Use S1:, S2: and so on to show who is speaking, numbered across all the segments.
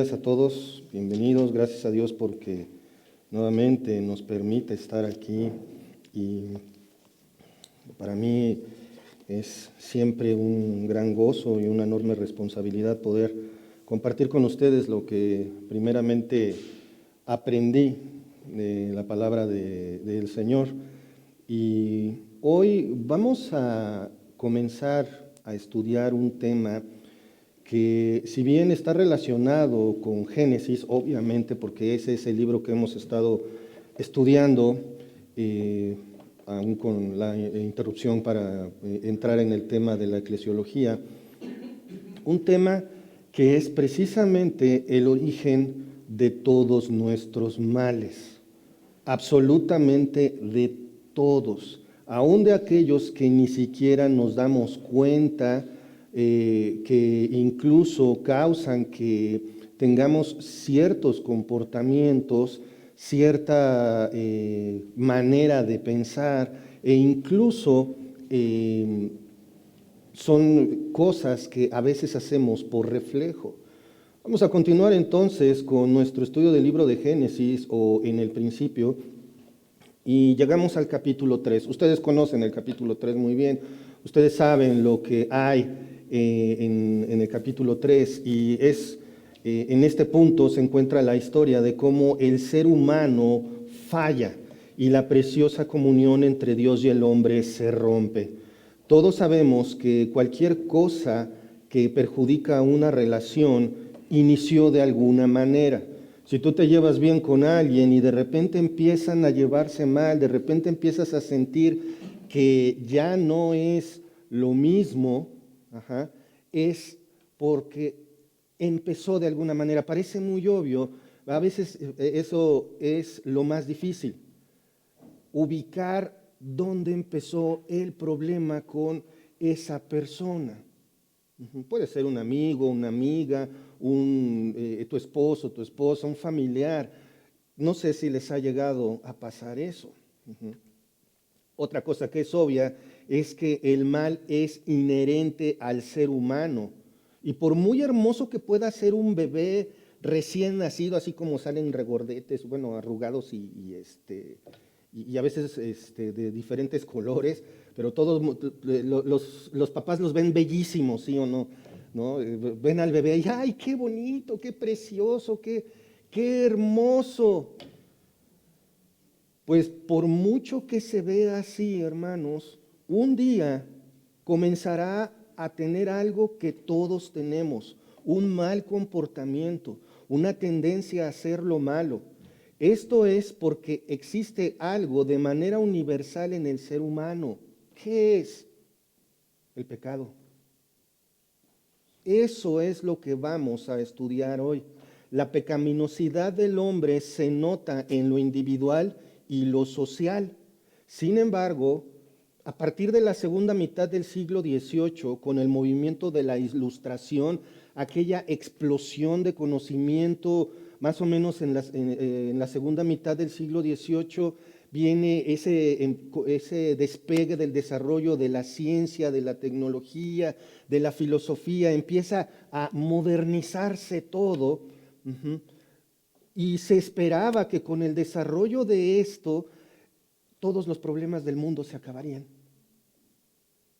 S1: días a todos, bienvenidos, gracias a Dios porque nuevamente nos permite estar aquí y para mí es siempre un gran gozo y una enorme responsabilidad poder compartir con ustedes lo que primeramente aprendí de la palabra del Señor. Y hoy vamos a comenzar a estudiar un tema que si bien está relacionado con Génesis, obviamente porque ese es el libro que hemos estado estudiando, aún con la interrupción para entrar en el tema de la eclesiología, un tema que es precisamente el origen de todos nuestros males, absolutamente de todos, aún de aquellos que ni siquiera nos damos cuenta, que incluso causan que tengamos ciertos comportamientos, cierta manera de pensar e incluso son cosas que a veces hacemos por reflejo. Vamos a continuar entonces con nuestro estudio del libro de Génesis o en el principio y llegamos al capítulo 3. Ustedes conocen el capítulo 3 muy bien, ustedes saben lo que hay en el capítulo 3 y en este punto se encuentra la historia de cómo el ser humano falla y la preciosa comunión entre Dios y el hombre se rompe. Todos sabemos que cualquier cosa que perjudica una relación inició de alguna manera. Si tú te llevas bien con alguien y de repente empiezan a llevarse mal, de repente empiezas a sentir que ya no es lo mismo, es porque empezó de alguna manera. Parece muy obvio, a veces eso es lo más difícil, ubicar dónde empezó el problema con esa persona. Puede ser un amigo, una amiga, tu esposo, tu esposa, un familiar. No sé si les ha llegado a pasar eso. Otra cosa que es obvia es que el mal es inherente al ser humano. Y por muy hermoso que pueda ser un bebé recién nacido, así como salen regordetes, bueno, arrugados y a veces de diferentes colores, pero todos los papás los ven bellísimos, ¿sí o no? ¿No? Ven al bebé y ¡ay, qué bonito, qué precioso, qué hermoso! Pues por mucho que se vea así, hermanos, un día comenzará a tener algo que todos tenemos, un mal comportamiento, una tendencia a hacer lo malo. Esto es porque existe algo de manera universal en el ser humano. ¿Qué es? El pecado. Eso es lo que vamos a estudiar hoy. La pecaminosidad del hombre se nota en lo individual y lo social. Sin embargo, a partir de la segunda mitad del siglo XVIII, con el movimiento de la Ilustración, aquella explosión de conocimiento, más o menos en la segunda mitad del siglo XVIII, viene ese despegue del desarrollo de la ciencia, de la tecnología, de la filosofía, empieza a modernizarse todo. Y se esperaba que con el desarrollo de esto, todos los problemas del mundo se acabarían.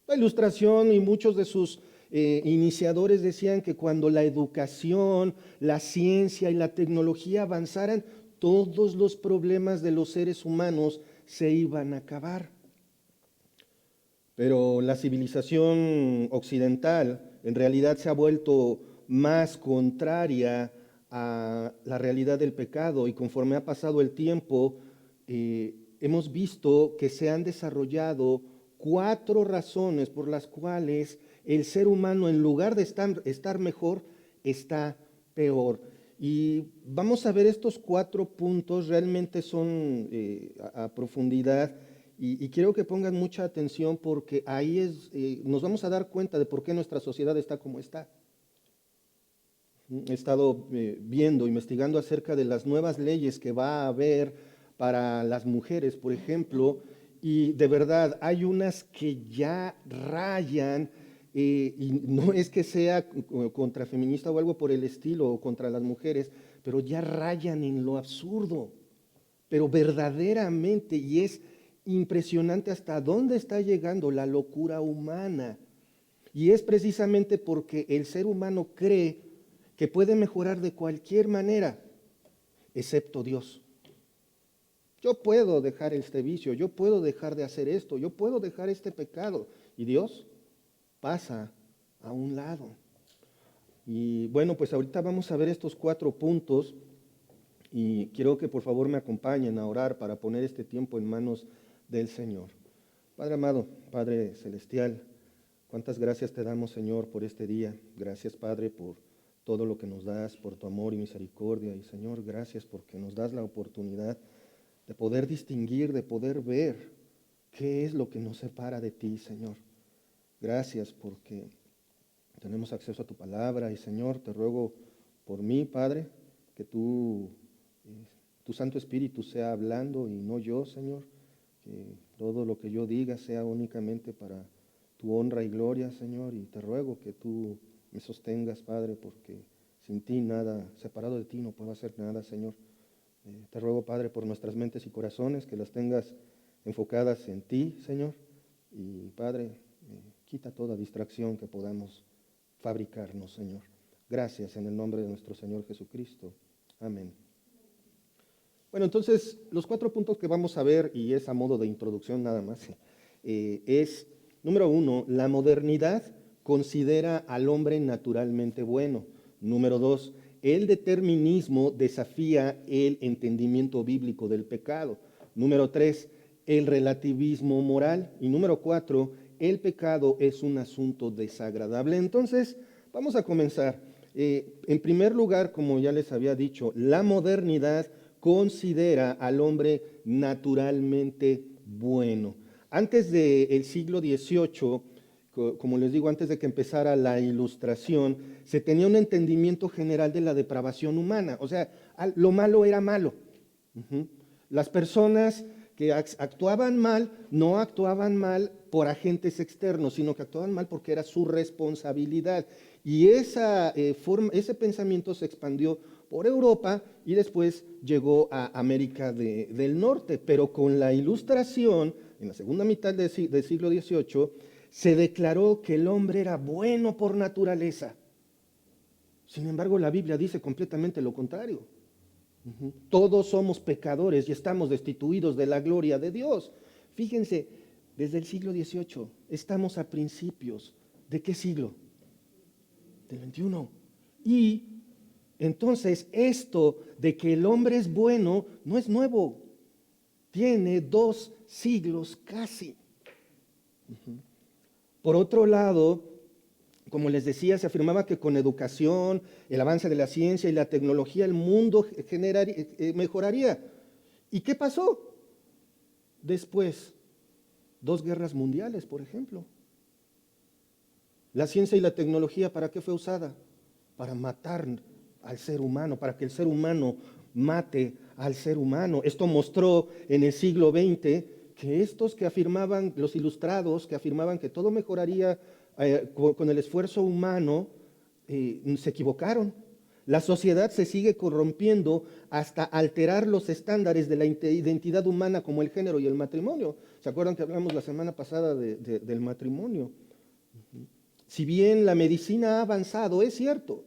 S1: La Ilustración y muchos de sus iniciadores decían que cuando la educación, la ciencia y la tecnología avanzaran, todos los problemas de los seres humanos se iban a acabar. Pero la civilización occidental en realidad se ha vuelto más contraria a la realidad del pecado y conforme ha pasado el tiempo, hemos visto que se han desarrollado 4 razones por las cuales el ser humano, en lugar de estar mejor, está peor. Y vamos a ver estos 4 puntos, realmente son a profundidad, y quiero que pongan mucha atención porque ahí nos vamos a dar cuenta de por qué nuestra sociedad está como está. He estado viendo, investigando acerca de las nuevas leyes que va a haber para las mujeres, por ejemplo, y de verdad hay unas que ya rayan y no es que sea contra feminista o algo por el estilo, o contra las mujeres, pero ya rayan en lo absurdo, pero verdaderamente, y es impresionante hasta dónde está llegando la locura humana. Y es precisamente porque el ser humano cree que puede mejorar de cualquier manera, excepto Dios. Yo puedo dejar este vicio, yo puedo dejar de hacer esto, yo puedo dejar este pecado. Y Dios pasa a un lado. Y bueno, pues ahorita vamos a ver estos 4 puntos y quiero que por favor me acompañen a orar para poner este tiempo en manos del Señor. Padre amado, Padre celestial, cuántas gracias te damos, Señor, por este día. Gracias, Padre, por todo lo que nos das, por tu amor y misericordia. Y Señor, gracias porque nos das la oportunidad de poder distinguir, de poder ver qué es lo que nos separa de ti, Señor. Gracias porque tenemos acceso a tu palabra y, Señor, te ruego por mí, Padre, que tu Santo Espíritu sea hablando y no yo, Señor, que todo lo que yo diga sea únicamente para tu honra y gloria, Señor, y te ruego que tú me sostengas, Padre, porque sin ti nada, separado de ti no puedo hacer nada, Señor. Te ruego, Padre, por nuestras mentes y corazones, que las tengas enfocadas en ti, Señor, y Padre, quita toda distracción que podamos fabricarnos, Señor. Gracias en el nombre de nuestro Señor Jesucristo. Amén. Bueno, entonces, los 4 puntos que vamos a ver, y es a modo de introducción nada más, es, número 1, la modernidad considera al hombre naturalmente bueno. Número 2, el determinismo desafía el entendimiento bíblico del pecado. Número 3, el relativismo moral. Y número 4, el pecado es un asunto desagradable. Entonces, vamos a comenzar. En primer lugar, como ya les había dicho, la modernidad considera al hombre naturalmente bueno. Antes del siglo XVIII, como les digo, antes de que empezara la Ilustración, se tenía un entendimiento general de la depravación humana. O sea, lo malo era malo. Las personas que actuaban mal, no actuaban mal por agentes externos, sino que actuaban mal porque era su responsabilidad. Y ese pensamiento se expandió por Europa y después llegó a América del Norte. Pero con la Ilustración, en la segunda mitad del siglo XVIII, se declaró que el hombre era bueno por naturaleza. Sin embargo, la Biblia dice completamente lo contrario. Todos somos pecadores y estamos destituidos de la gloria de Dios. Fíjense, desde el siglo XVIII estamos a principios. ¿De qué siglo? Del XXI. Y entonces esto de que el hombre es bueno no es nuevo. Tiene 2 siglos casi. Por otro lado, como les decía, se afirmaba que con educación, el avance de la ciencia y la tecnología, el mundo mejoraría. ¿Y qué pasó? Después, 2 guerras mundiales, por ejemplo. La ciencia y la tecnología, ¿para qué fue usada? Para matar al ser humano, para que el ser humano mate al ser humano. Esto mostró en el siglo XX que estos que afirmaban, los ilustrados, que afirmaban que todo mejoraría con el esfuerzo humano, se equivocaron. La sociedad se sigue corrompiendo hasta alterar los estándares de la identidad humana como el género y el matrimonio. ¿Se acuerdan que hablamos la semana pasada del matrimonio? Si bien la medicina ha avanzado, es cierto,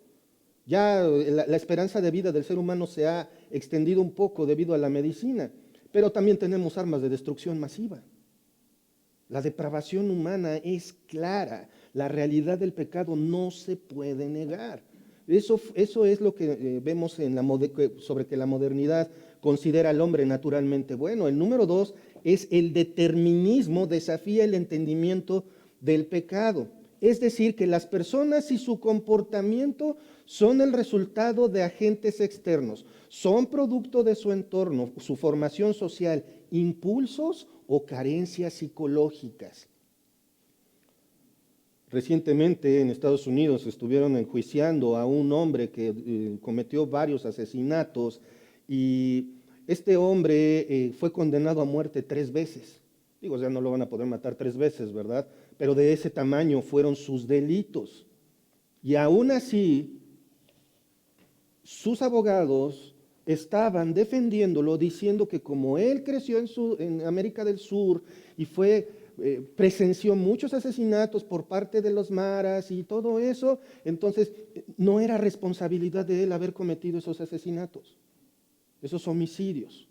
S1: ya la esperanza de vida del ser humano se ha extendido un poco debido a la medicina, pero también tenemos armas de destrucción masiva. La depravación humana es clara, la realidad del pecado no se puede negar. Eso es lo que vemos sobre que la modernidad considera al hombre naturalmente bueno. El número 2 es el determinismo desafía el entendimiento del pecado. Es decir, que las personas y su comportamiento son el resultado de agentes externos, son producto de su entorno, su formación social, impulsos o carencias psicológicas. Recientemente en Estados Unidos estuvieron enjuiciando a un hombre que cometió varios asesinatos y este hombre fue condenado a muerte 3 veces. Digo, ya no lo van a poder matar 3 veces, ¿verdad? pero de ese tamaño fueron sus delitos. Y aún así, sus abogados estaban defendiéndolo, diciendo que como él creció en América del Sur y presenció muchos asesinatos por parte de los maras y todo eso, entonces no era responsabilidad de él haber cometido esos asesinatos, esos homicidios.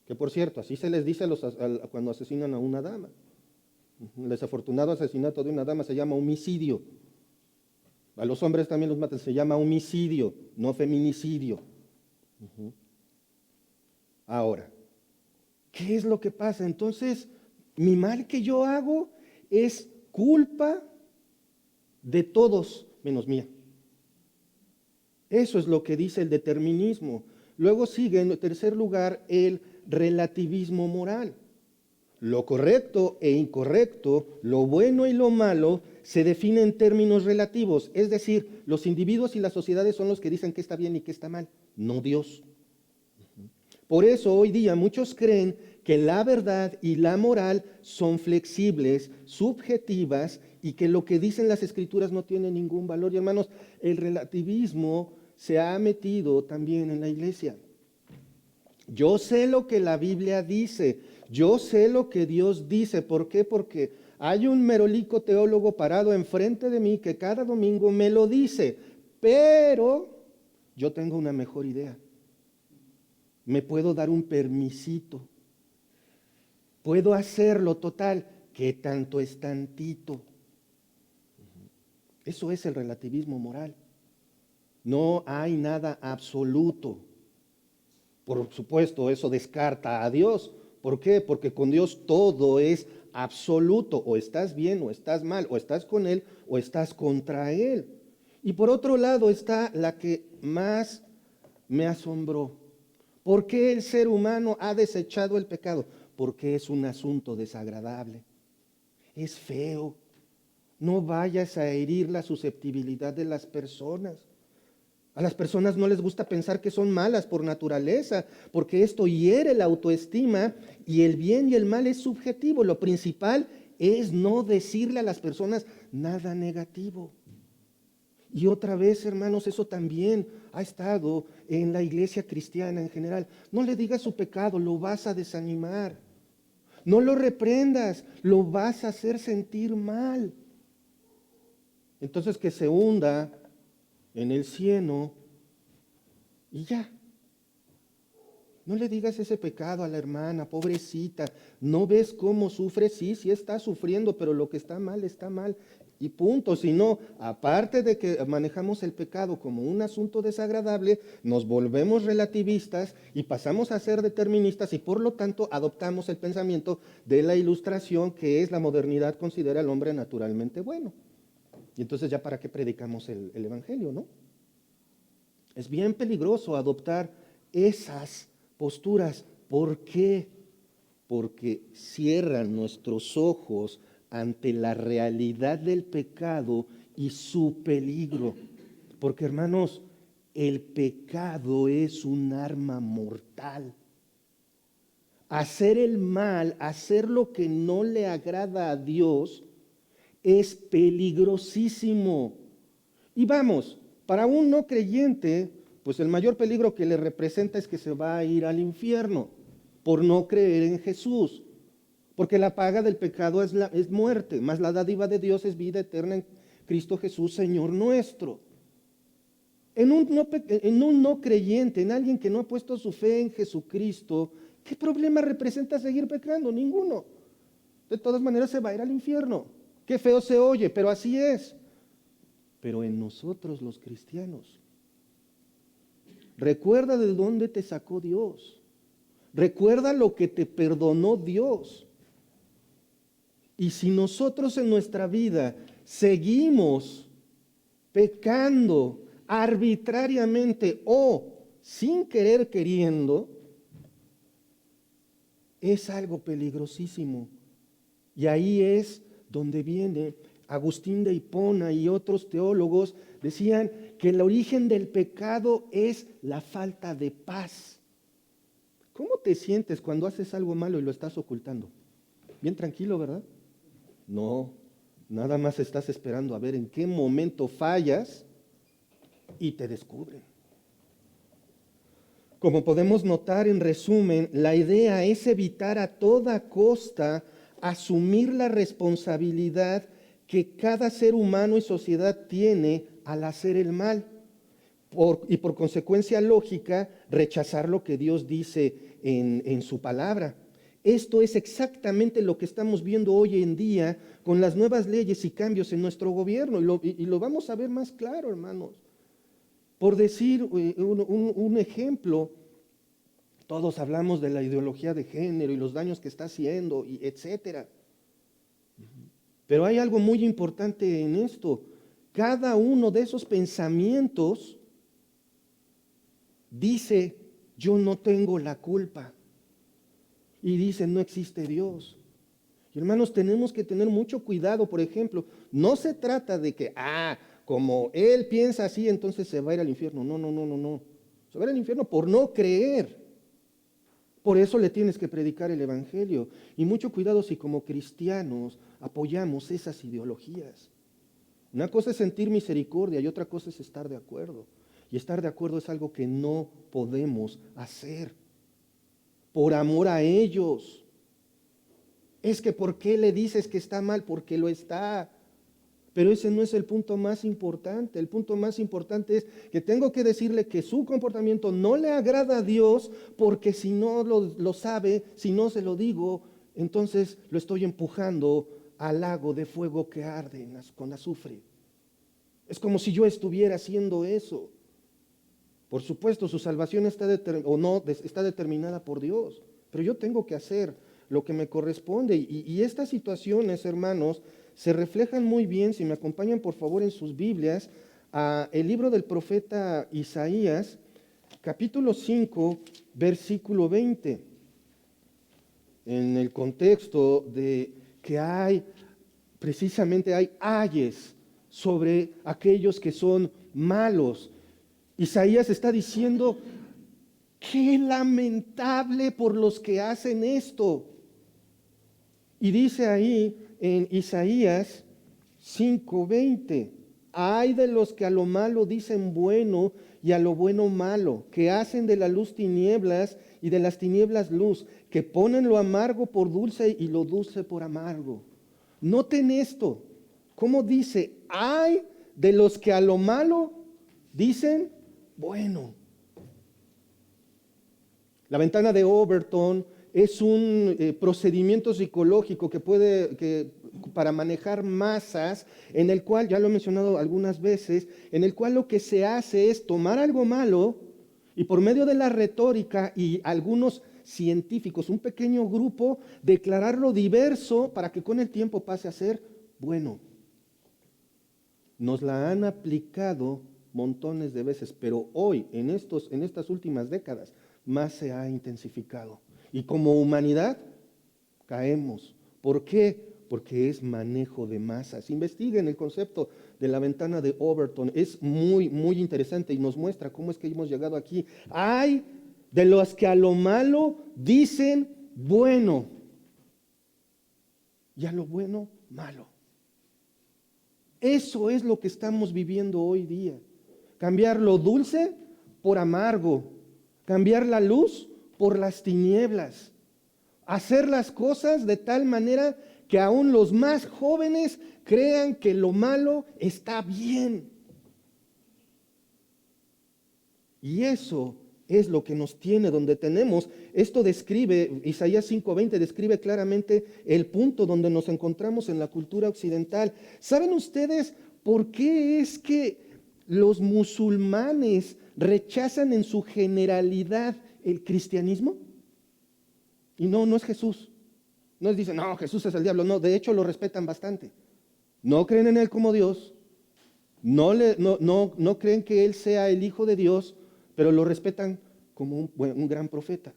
S1: Que por cierto, así se les dice cuando asesinan a una dama. El desafortunado asesinato de una dama se llama homicidio. A los hombres también los matan, se llama homicidio, no feminicidio. Ahora, ¿qué es lo que pasa? Entonces, mi mal que yo hago es culpa de todos menos mía. Eso es lo que dice el determinismo. Luego sigue en tercer lugar el relativismo moral. Lo correcto e incorrecto, lo bueno y lo malo se define en términos relativos. Es decir, los individuos y las sociedades son los que dicen qué está bien y qué está mal, no Dios. Por eso hoy día muchos creen que la verdad y la moral son flexibles, subjetivas y que lo que dicen las escrituras no tiene ningún valor. Y hermanos, el relativismo se ha metido también en la iglesia. Yo sé lo que la Biblia dice, yo sé lo que Dios dice. ¿Por qué? Porque hay un merolico teólogo parado enfrente de mí que cada domingo me lo dice, pero yo tengo una mejor idea. Me puedo dar un permisito. Puedo hacerlo total. ¿Qué tanto es tantito? Eso es el relativismo moral. No hay nada absoluto. Por supuesto, eso descarta a Dios. ¿Por qué? Porque con Dios todo es absoluto. O estás bien o estás mal, o estás con Él o estás contra Él. Y por otro lado está la que más me asombró. ¿Por qué el ser humano ha desechado el pecado? Porque es un asunto desagradable. Es feo. No vayas a herir la susceptibilidad de las personas. A las personas no les gusta pensar que son malas por naturaleza, porque esto hiere la autoestima y el bien y el mal es subjetivo. Lo principal es no decirle a las personas nada negativo. Y otra vez, hermanos, eso también ha estado en la iglesia cristiana en general. No le digas su pecado, lo vas a desanimar. No lo reprendas, lo vas a hacer sentir mal. Entonces que se hunda en el cieno y ya. No le digas ese pecado a la hermana, pobrecita. ¿No ves cómo sufre? Sí, sí está sufriendo, pero lo que está mal y punto. Si no, aparte de que manejamos el pecado como un asunto desagradable, nos volvemos relativistas y pasamos a ser deterministas y por lo tanto adoptamos el pensamiento de la ilustración que es la modernidad considera al hombre naturalmente bueno. Y entonces ya para qué predicamos el evangelio, ¿no? Es bien peligroso adoptar esas posturas. ¿Por qué? Porque cierran nuestros ojos ante la realidad del pecado y su peligro. Porque, hermanos, el pecado es un arma mortal. Hacer el mal, hacer lo que no le agrada a Dios, es peligrosísimo. Y vamos, para un no creyente, pues el mayor peligro que le representa es que se va a ir al infierno por no creer en Jesús. Porque la paga del pecado es muerte, mas la dádiva de Dios es vida eterna en Cristo Jesús, Señor nuestro. En un no creyente, en alguien que no ha puesto su fe en Jesucristo, ¿qué problema representa seguir pecando? Ninguno. De todas maneras se va a ir al infierno. Qué feo se oye, pero así es. Pero en nosotros los cristianos, recuerda de dónde te sacó Dios. Recuerda lo que te perdonó Dios. Y si nosotros en nuestra vida seguimos pecando arbitrariamente o sin querer queriendo, es algo peligrosísimo. Y ahí es donde viene Agustín de Hipona y otros teólogos decían que el origen del pecado es la falta de paz. ¿Cómo te sientes cuando haces algo malo y lo estás ocultando? Bien tranquilo, ¿verdad? No, nada más estás esperando a ver en qué momento fallas y te descubren. Como podemos notar, en resumen, la idea es evitar a toda costa asumir la responsabilidad que cada ser humano y sociedad tiene al hacer el mal. Y por consecuencia lógica, rechazar lo que Dios dice en su palabra. Esto es exactamente lo que estamos viendo hoy en día con las nuevas leyes y cambios en nuestro gobierno. Y lo vamos a ver más claro, hermanos. Por decir un ejemplo, todos hablamos de la ideología de género y los daños que está haciendo, y etcétera. Pero hay algo muy importante en esto. Cada uno de esos pensamientos dice, yo no tengo la culpa. Y dice, no existe Dios. Y hermanos, tenemos que tener mucho cuidado. Por ejemplo, no se trata de que, como él piensa así, entonces se va a ir al infierno. No. Se va a ir al infierno por no creer. Por eso le tienes que predicar el evangelio. Y mucho cuidado si como cristianos apoyamos esas ideologías. Una cosa es sentir misericordia y otra cosa es estar de acuerdo. Y estar de acuerdo es algo que no podemos hacer. Por amor a ellos. Es que ¿por qué le dices que está mal? Porque lo está. Pero ese no es el punto más importante. El punto más importante es que tengo que decirle que su comportamiento no le agrada a Dios, porque si no lo sabe, si no se lo digo, entonces lo estoy empujando al lago de fuego que arde con azufre. Es como si yo estuviera haciendo eso. Por supuesto, su salvación está determinada por Dios, pero yo tengo que hacer lo que me corresponde. Y estas situaciones, hermanos, se reflejan muy bien, si me acompañan por favor en sus Biblias, a el libro del profeta Isaías, capítulo 5, versículo 20. En el contexto de que precisamente hay ayes sobre aquellos que son malos. Isaías está diciendo, qué lamentable por los que hacen esto. Y dice ahí en Isaías 5:20, ay de los que a lo malo dicen bueno y a lo bueno malo, que hacen de la luz tinieblas y de las tinieblas luz, que ponen lo amargo por dulce y lo dulce por amargo. Noten esto, cómo dice, ay de los que a lo malo dicen bueno. La ventana de Overton es un procedimiento psicológico para manejar masas, en el cual, ya lo he mencionado algunas veces, en el cual lo que se hace es tomar algo malo y por medio de la retórica y algunos científicos, un pequeño grupo, declararlo diverso para que con el tiempo pase a ser bueno. Nos la han aplicado montones de veces, pero hoy, en estas últimas décadas, más se ha intensificado. Y como humanidad, caemos. ¿Por qué? Porque es manejo de masas. Investiguen el concepto de la ventana de Overton. Es muy, muy interesante y nos muestra cómo es que hemos llegado aquí. Hay de los que a lo malo dicen bueno y a lo bueno malo. Eso es lo que estamos viviendo hoy día. Cambiar lo dulce por amargo. Cambiar la luz por las tinieblas. Hacer las cosas de tal manera que aún los más jóvenes crean que lo malo está bien. Y eso es lo que nos tiene donde tenemos. Esto describe, Isaías 5:20 describe claramente el punto donde nos encontramos en la cultura occidental. ¿Saben ustedes por qué es que los musulmanes rechazan en su generalidad el cristianismo? Y no es Jesús. No les dicen, no, Jesús es el diablo. No, de hecho lo respetan bastante. No creen en Él como Dios. No creen que Él sea el Hijo de Dios, pero lo respetan como un gran profeta.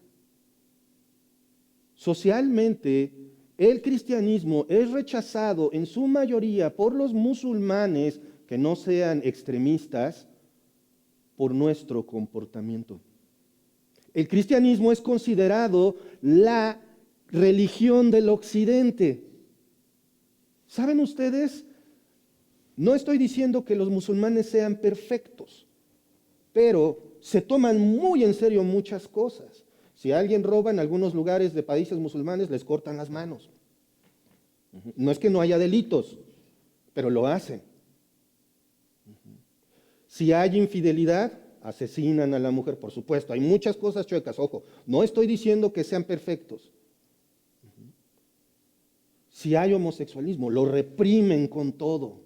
S1: Socialmente, el cristianismo es rechazado en su mayoría por los musulmanes que no sean extremistas por nuestro comportamiento. El cristianismo es considerado la religión del occidente. ¿Saben ustedes? No estoy diciendo que los musulmanes sean perfectos, pero se toman muy en serio muchas cosas. Si alguien roba en algunos lugares de países musulmanes, les cortan las manos. No es que no haya delitos, pero lo hacen. Si hay infidelidad, asesinan a la mujer, por supuesto. Hay muchas cosas chuecas, ojo. No estoy diciendo que sean perfectos. Si hay homosexualismo, lo reprimen con todo.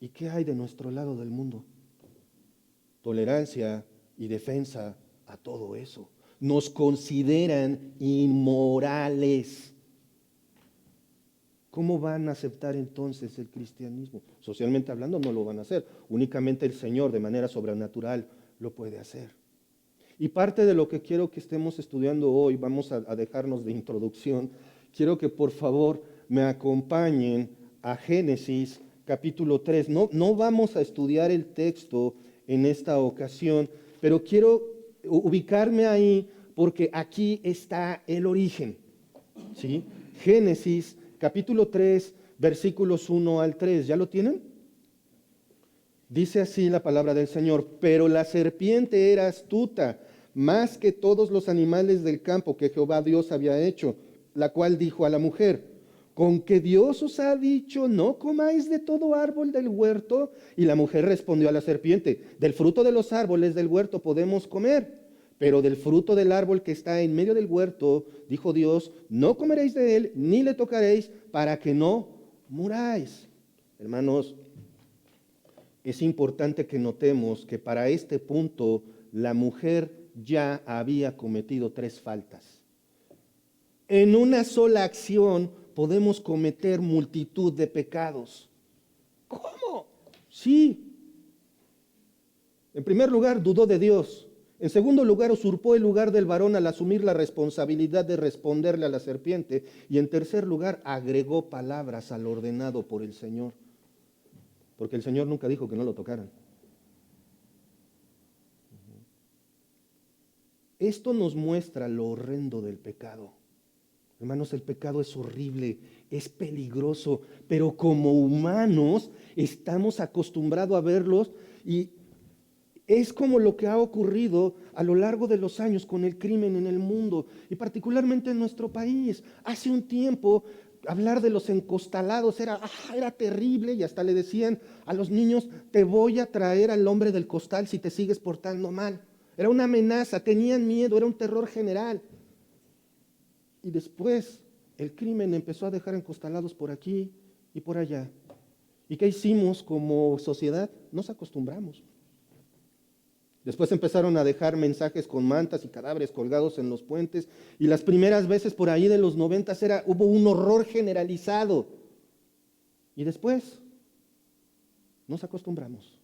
S1: ¿Y qué hay de nuestro lado del mundo? Tolerancia y defensa a todo eso. Nos consideran inmorales. ¿Cómo van a aceptar entonces el cristianismo? Socialmente hablando no lo van a hacer. Únicamente el Señor de manera sobrenatural lo puede hacer. Y parte de lo que quiero que estemos estudiando hoy, vamos a dejarnos de introducción, quiero que por favor me acompañen a Génesis capítulo 3. No vamos a estudiar el texto en esta ocasión, pero quiero ubicarme ahí porque aquí está el origen. ¿Sí? Génesis capítulo 3, versículos 1 al 3. ¿Ya lo tienen? Dice así la palabra del Señor: pero la serpiente era astuta, más que todos los animales del campo que Jehová Dios había hecho, la cual dijo a la mujer: ¿con que Dios os ha dicho, no comáis de todo árbol del huerto? Y la mujer respondió a la serpiente: del fruto de los árboles del huerto podemos comer, pero del fruto del árbol que está en medio del huerto, dijo Dios, no comeréis de él, ni le tocaréis, para que no muráis. Hermanos, es importante que notemos que para este punto la mujer ya había cometido 3 faltas. En una sola acción podemos cometer multitud de pecados. ¿Cómo? Sí. En primer lugar, dudó de Dios. En segundo lugar, usurpó el lugar del varón al asumir la responsabilidad de responderle a la serpiente. Y en tercer lugar, agregó palabras al ordenado por el Señor. Porque el Señor nunca dijo que no lo tocaran. Esto nos muestra lo horrendo del pecado. Hermanos, el pecado es horrible, es peligroso, pero como humanos estamos acostumbrados a verlos y es como lo que ha ocurrido a lo largo de los años con el crimen en el mundo y particularmente en nuestro país. Hace un tiempo hablar de los encostalados era terrible y hasta le decían a los niños: te voy a traer al hombre del costal si te sigues portando mal. Era una amenaza, tenían miedo, era un terror general. Y después el crimen empezó a dejar encostalados por aquí y por allá. ¿Y qué hicimos como sociedad? Nos acostumbramos. Después empezaron a dejar mensajes con mantas y cadáveres colgados en los puentes. Y las primeras veces por ahí de los 90 hubo un horror generalizado. Y después nos acostumbramos.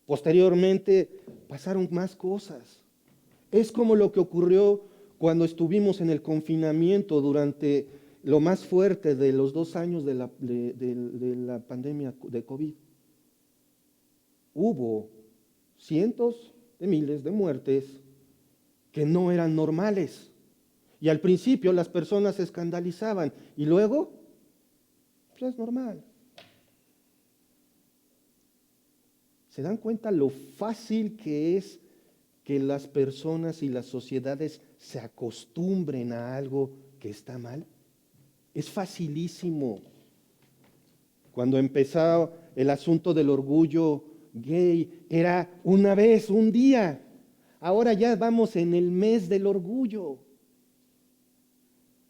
S1: Posteriormente pasaron más cosas. Es como lo que ocurrió cuando estuvimos en el confinamiento durante lo más fuerte de los 2 años de la pandemia de COVID. Hubo cientos de miles de muertes que no eran normales. Y al principio las personas se escandalizaban y luego, pues es normal. ¿Se dan cuenta lo fácil que es que las personas y las sociedades se acostumbren a algo que está mal? Es facilísimo. Cuando empezó el asunto del orgullo gay, era una vez, un día. Ahora ya vamos en el mes del orgullo.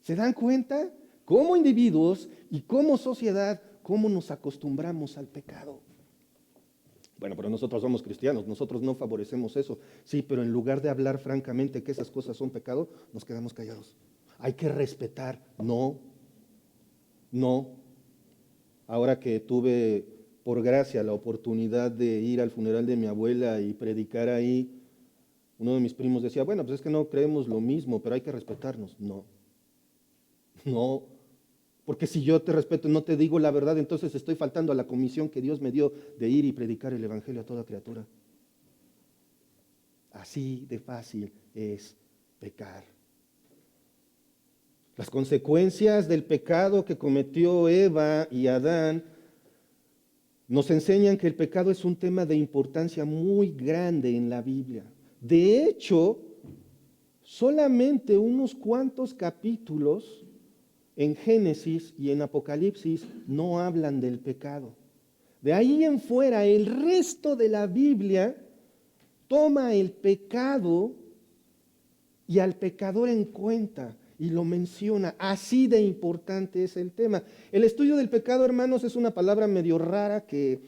S1: ¿Se dan cuenta? Como individuos y como sociedad, cómo nos acostumbramos al pecado. Bueno, pero nosotros somos cristianos, nosotros no favorecemos eso. Sí, pero en lugar de hablar francamente que esas cosas son pecado, nos quedamos callados. Hay que respetar. No. Ahora que tuve por gracia la oportunidad de ir al funeral de mi abuela y predicar ahí, uno de mis primos decía: bueno, pues es que no creemos lo mismo, pero hay que respetarnos. No. Porque si yo te respeto y no te digo la verdad, entonces estoy faltando a la comisión que Dios me dio de ir y predicar el evangelio a toda criatura. Así de fácil es pecar. Las consecuencias del pecado que cometió Eva y Adán nos enseñan que el pecado es un tema de importancia muy grande en la Biblia. De hecho, solamente unos cuantos capítulos en Génesis y en Apocalipsis no hablan del pecado. De ahí en fuera, el resto de la Biblia toma el pecado y al pecador en cuenta y lo menciona. Así de importante es el tema. El estudio del pecado, hermanos, es una palabra medio rara que,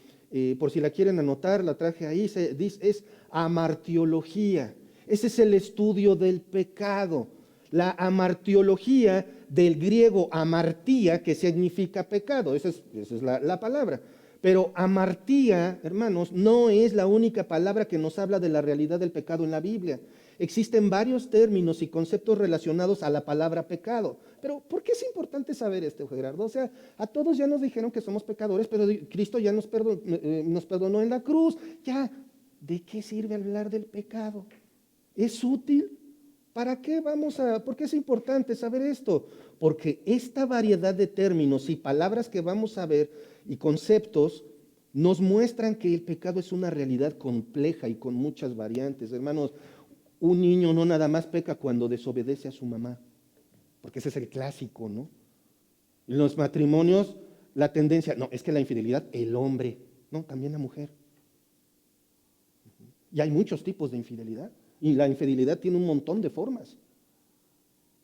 S1: por si la quieren anotar, la traje ahí, es amartiología. Ese es el estudio del pecado. La amartiología del griego amartía, que significa pecado. Esa es la palabra. Pero amartía, hermanos, no es la única palabra que nos habla de la realidad del pecado en la Biblia. Existen varios términos y conceptos relacionados a la palabra pecado. Pero ¿por qué es importante saber esto, Gerardo? O sea, a todos ya nos dijeron que somos pecadores, pero Cristo ya nos perdonó en la cruz. Ya, ¿de qué sirve hablar del pecado? ¿Es útil? ¿Para qué por qué es importante saber esto? Porque esta variedad de términos y palabras que vamos a ver y conceptos nos muestran que el pecado es una realidad compleja y con muchas variantes. Hermanos, un niño no nada más peca cuando desobedece a su mamá, porque ese es el clásico, ¿no? En los matrimonios, la tendencia, no, es que la infidelidad, el hombre, no, también la mujer. Y hay muchos tipos de infidelidad. Y la infidelidad tiene un montón de formas.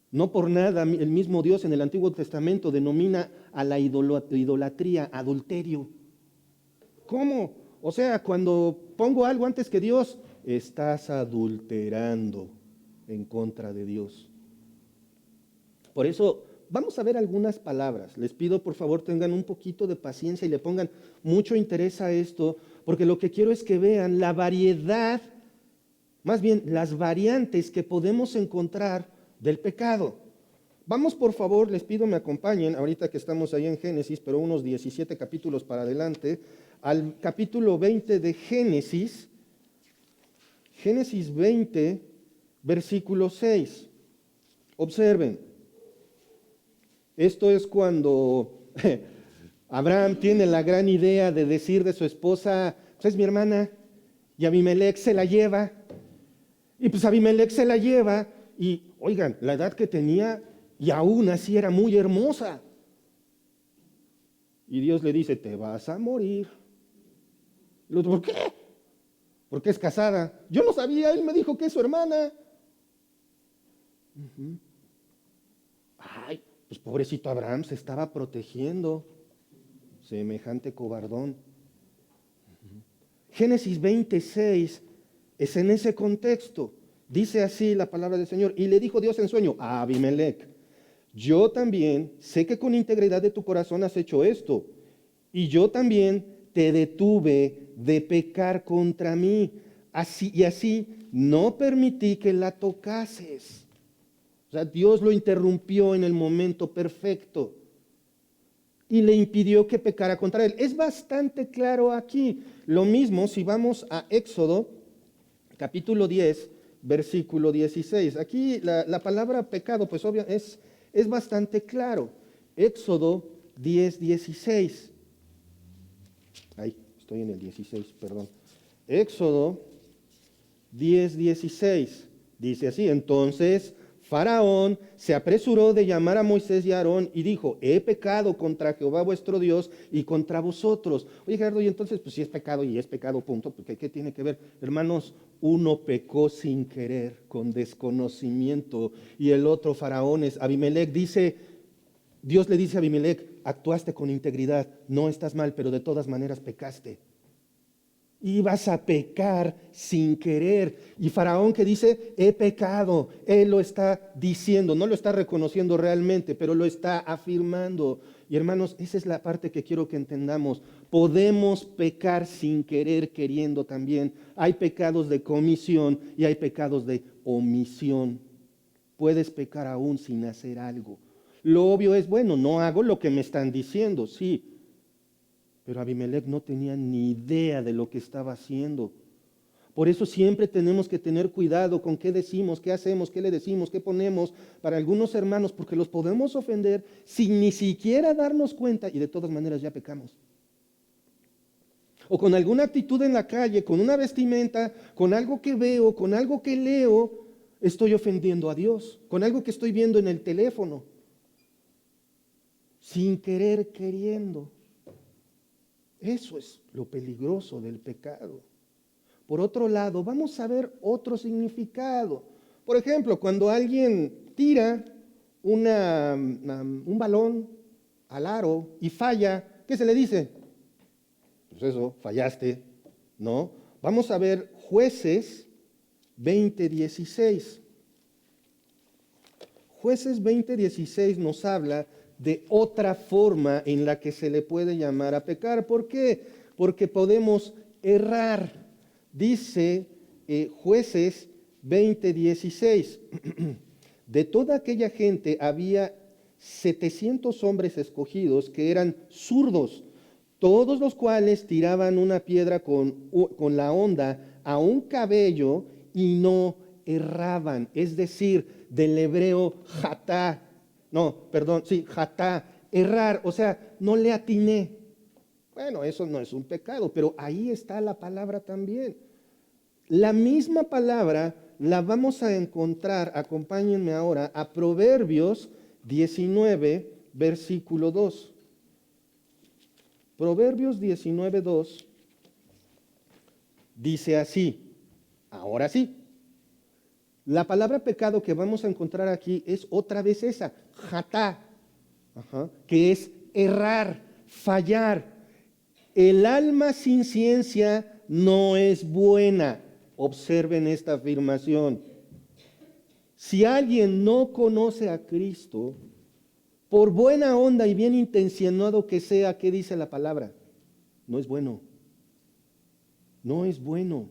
S1: No por nada el mismo Dios en el Antiguo Testamento denomina a la idolatría adulterio. ¿Cómo? O sea, cuando pongo algo antes que Dios, estás adulterando en contra de Dios. Por eso, vamos a ver algunas palabras. Les pido, por favor, tengan un poquito de paciencia y le pongan mucho interés a esto, porque lo que quiero es que vean la variedad, más bien las variantes que podemos encontrar del pecado. Vamos, por favor, les pido me acompañen, ahorita que estamos ahí en Génesis, pero unos 17 capítulos para adelante, al capítulo 20 de Génesis, Génesis 20, versículo 6. Observen, esto es cuando Abraham tiene la gran idea de decir de su esposa, pues es mi hermana, y Abimelech se la lleva. Y pues Abimelech se la lleva y, oigan, la edad que tenía y aún así era muy hermosa. Y Dios le dice, te vas a morir. Y ¿por qué? Porque es casada. Yo no sabía, él me dijo que es su hermana. Ay, pues pobrecito Abraham se estaba protegiendo. Semejante cobardón. Génesis 26 es en ese contexto. Dice así la palabra del Señor. Y le dijo Dios en sueño a Abimelech, yo también sé que con integridad de tu corazón has hecho esto. Y yo también te detuve de pecar contra mí. Así no permití que la tocases. O sea, Dios lo interrumpió en el momento perfecto y le impidió que pecara contra él. Es bastante claro aquí. Lo mismo si vamos a Éxodo, capítulo 10, versículo 16. Aquí la palabra pecado, pues obvio, es bastante claro. Éxodo 10, 16. Ahí, estoy en el 16, perdón. Éxodo 10, 16. Dice así, entonces Faraón se apresuró de llamar a Moisés y a Aarón y dijo, he pecado contra Jehová vuestro Dios y contra vosotros. Oye, Gerardo, y entonces, pues si es pecado y es pecado, punto, porque ¿qué tiene que ver? Hermanos, uno pecó sin querer, con desconocimiento, y el otro Faraón es Abimelech. Dios le dice a Abimelech, actuaste con integridad, no estás mal, pero de todas maneras pecaste. Ibas a pecar sin querer. Y Faraón que dice, he pecado, él lo está diciendo, no lo está reconociendo realmente, pero lo está afirmando. Y hermanos, esa es la parte que quiero que entendamos. Podemos pecar sin querer, queriendo también. Hay pecados de comisión y hay pecados de omisión. Puedes pecar aún sin hacer algo. Lo obvio es, bueno, no hago lo que me están diciendo, sí. Pero Abimelech no tenía ni idea de lo que estaba haciendo. Por eso siempre tenemos que tener cuidado con qué decimos, qué hacemos, qué le decimos, qué ponemos para algunos hermanos, porque los podemos ofender sin ni siquiera darnos cuenta y de todas maneras ya pecamos. O con alguna actitud en la calle, con una vestimenta, con algo que veo, con algo que leo, estoy ofendiendo a Dios. Con algo que estoy viendo en el teléfono, sin querer, queriendo. Eso es lo peligroso del pecado. Por otro lado, vamos a ver otro significado. Por ejemplo, cuando alguien tira un balón al aro y falla, ¿qué se le dice? Pues eso, fallaste, ¿no? Vamos a ver Jueces 20:16. Jueces 20:16 nos habla de otra forma en la que se le puede llamar a pecar. ¿Por qué? Porque podemos errar. Dice Jueces 20:16, de toda aquella gente había 700 hombres escogidos que eran zurdos, todos los cuales tiraban una piedra con la honda a un cabello y no erraban. Es decir, del hebreo jatá, jatá, errar, o sea, no le atiné. Bueno, eso no es un pecado, pero ahí está la palabra también. La misma palabra la vamos a encontrar, acompáñenme ahora, a Proverbios 19, versículo 2. Proverbios 19:2 dice así, ahora sí, la palabra pecado que vamos a encontrar aquí es otra vez esa, jatá, que es errar, fallar. El alma sin ciencia no es buena. Observen esta afirmación. Si alguien no conoce a Cristo, por buena onda y bien intencionado que sea, ¿qué dice la palabra? No es bueno. No es bueno.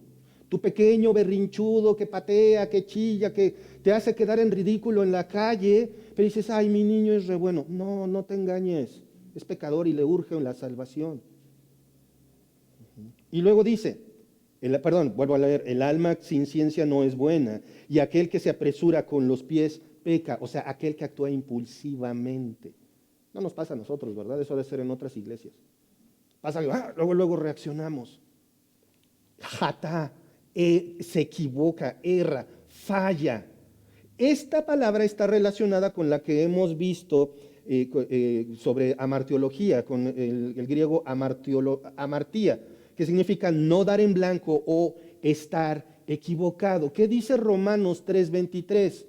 S1: Tu pequeño berrinchudo que patea, que chilla, que te hace quedar en ridículo en la calle, pero dices, ay, mi niño es re bueno. No, no te engañes. Es pecador y le urge la salvación. Y luego dice, vuelvo a leer, el alma sin ciencia no es buena, y aquel que se apresura con los pies peca, o sea, aquel que actúa impulsivamente. No nos pasa a nosotros, ¿verdad? Eso debe ser en otras iglesias. Pasa que luego reaccionamos. Jatá, se equivoca, erra, falla. Esta palabra está relacionada con la que hemos visto sobre amartiología, con el griego amartía, que significa no dar en blanco o estar equivocado. ¿Qué dice Romanos 3:23?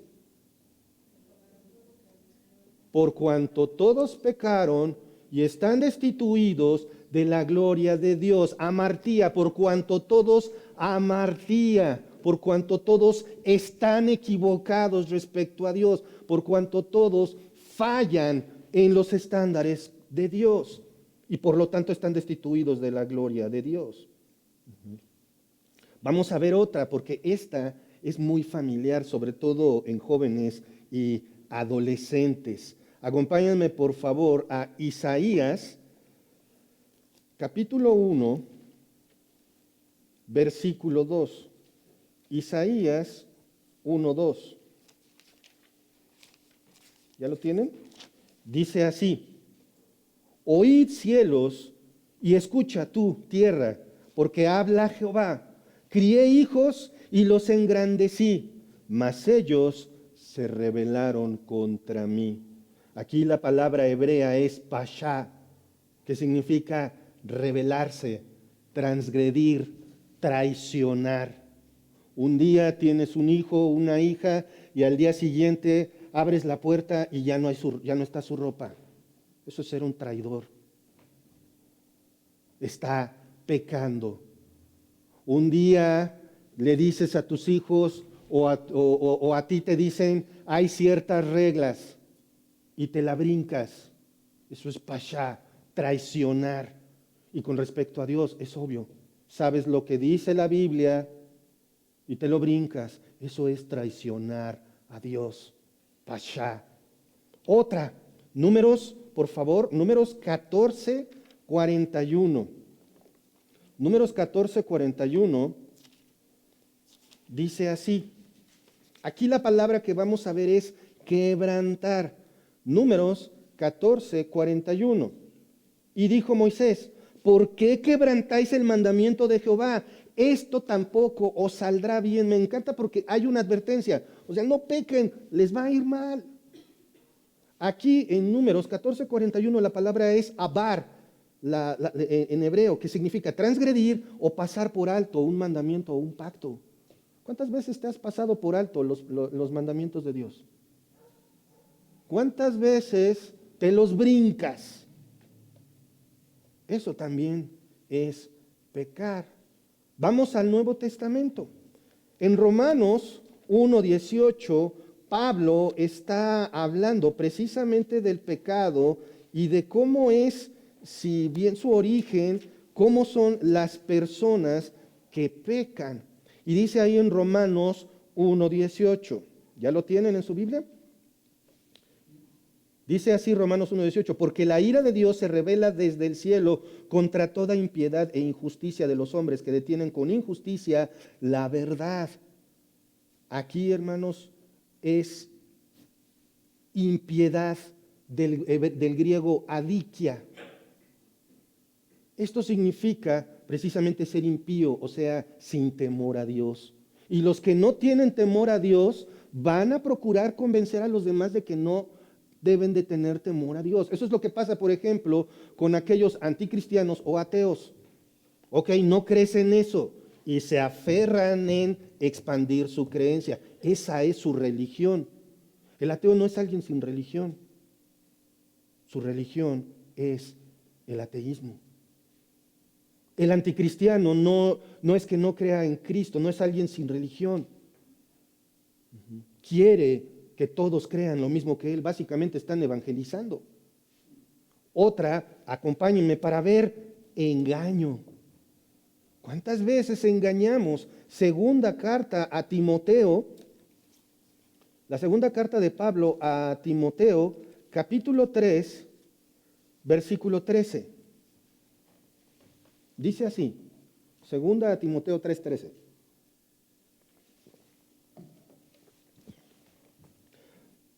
S1: Por cuanto todos pecaron y están destituidos de la gloria de Dios. Amartía, por cuanto todos amartía, por cuanto todos están equivocados respecto a Dios, por cuanto todos fallan en los estándares de Dios y por lo tanto están destituidos de la gloria de Dios. Vamos a ver otra, porque esta es muy familiar, sobre todo en jóvenes y adolescentes. Acompáñenme por favor a Isaías, capítulo 1, versículo 2. Isaías 1:2. ¿Ya lo tienen? Dice así: oíd cielos y escucha tú, tierra, porque habla Jehová. Crié hijos y los engrandecí, mas ellos se rebelaron contra mí. Aquí la palabra hebrea es pashá, que significa rebelarse, transgredir, traicionar. Un día tienes un hijo, una hija, y al día siguiente abres la puerta y ya no está su ropa. Eso es ser un traidor. Está pecando. Un día le dices a tus hijos o a ti te dicen, hay ciertas reglas y te la brincas. Eso es pashá, traicionar. Y con respecto a Dios, es obvio. Sabes lo que dice la Biblia y te lo brincas. Eso es traicionar a Dios. Pashá. Otra, Números, por favor, Números 14:41. Números 14:41 dice así. Aquí la palabra que vamos a ver es quebrantar. Números 14:41. Y dijo Moisés, ¿por qué quebrantáis el mandamiento de Jehová? Esto tampoco os saldrá bien. Me encanta porque hay una advertencia. O sea, no pequen, les va a ir mal. Aquí en Números 14:41 la palabra es abar, en hebreo, que significa transgredir o pasar por alto un mandamiento o un pacto. ¿Cuántas veces te has pasado por alto los mandamientos de Dios? ¿Cuántas veces te los brincas? Eso también es pecar. Vamos al Nuevo Testamento. En Romanos 1:18, Pablo está hablando precisamente del pecado y de cómo es, si bien su origen, cómo son las personas que pecan. Y dice ahí en Romanos 1:18, ¿ya lo tienen en su Biblia? Dice así Romanos 1:18, porque la ira de Dios se revela desde el cielo contra toda impiedad e injusticia de los hombres que detienen con injusticia la verdad. Aquí, hermanos, es impiedad del griego adikia. Esto significa precisamente ser impío, o sea, sin temor a Dios. Y los que no tienen temor a Dios van a procurar convencer a los demás de que no deben de tener temor a Dios. Eso es lo que pasa, por ejemplo, con aquellos anticristianos o ateos. Ok, no crees en eso y se aferran en expandir su creencia. Esa es su religión. El ateo no es alguien sin religión. Su religión es el ateísmo. El anticristiano no es que no crea en Cristo, no es alguien sin religión. Quiere que todos crean lo mismo que él, básicamente están evangelizando. Otra, acompáñenme para ver, engaño. ¿Cuántas veces engañamos? Segunda carta a Timoteo, la segunda carta de Pablo a Timoteo, capítulo 3, versículo 13. Dice así, segunda a Timoteo 3:13.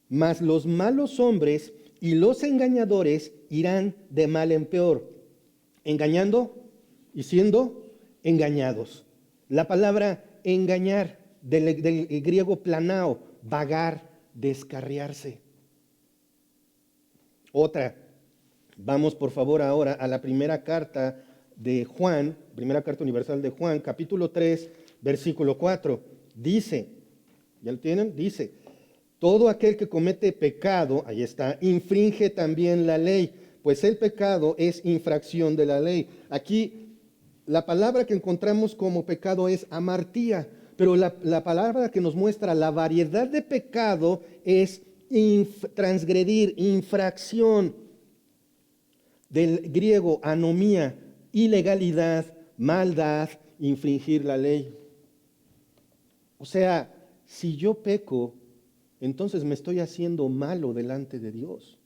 S1: Mas los malos hombres y los engañadores irán de mal en peor, engañando y siendo engañados. La palabra engañar, del griego planao, vagar, descarriarse. Otra, vamos por favor ahora a la primera carta de Juan, primera carta universal de Juan, capítulo 3, versículo 4. Dice, ¿ya lo tienen? Dice, todo aquel que comete pecado, ahí está, infringe también la ley, pues el pecado es infracción de la ley. Aquí la palabra que encontramos como pecado es amartía, pero la palabra que nos muestra la variedad de pecado es transgredir, infracción, del griego anomía, ilegalidad, maldad, infringir la ley. O sea, si yo peco, entonces me estoy haciendo malo delante de Dios.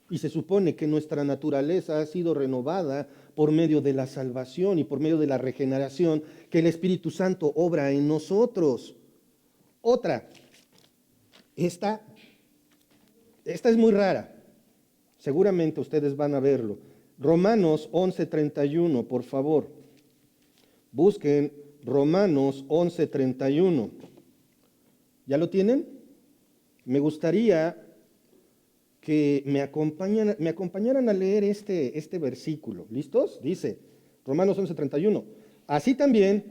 S1: Y se supone que nuestra naturaleza ha sido renovada por medio de la salvación y por medio de la regeneración que el Espíritu Santo obra en nosotros. Otra, esta es muy rara. Seguramente ustedes van a verlo. Romanos 11:31, por favor. Busquen Romanos 11:31. ¿Ya lo tienen? Me gustaría que me acompañaran a leer este versículo. ¿Listos? Dice, Romanos 11:31. Así también,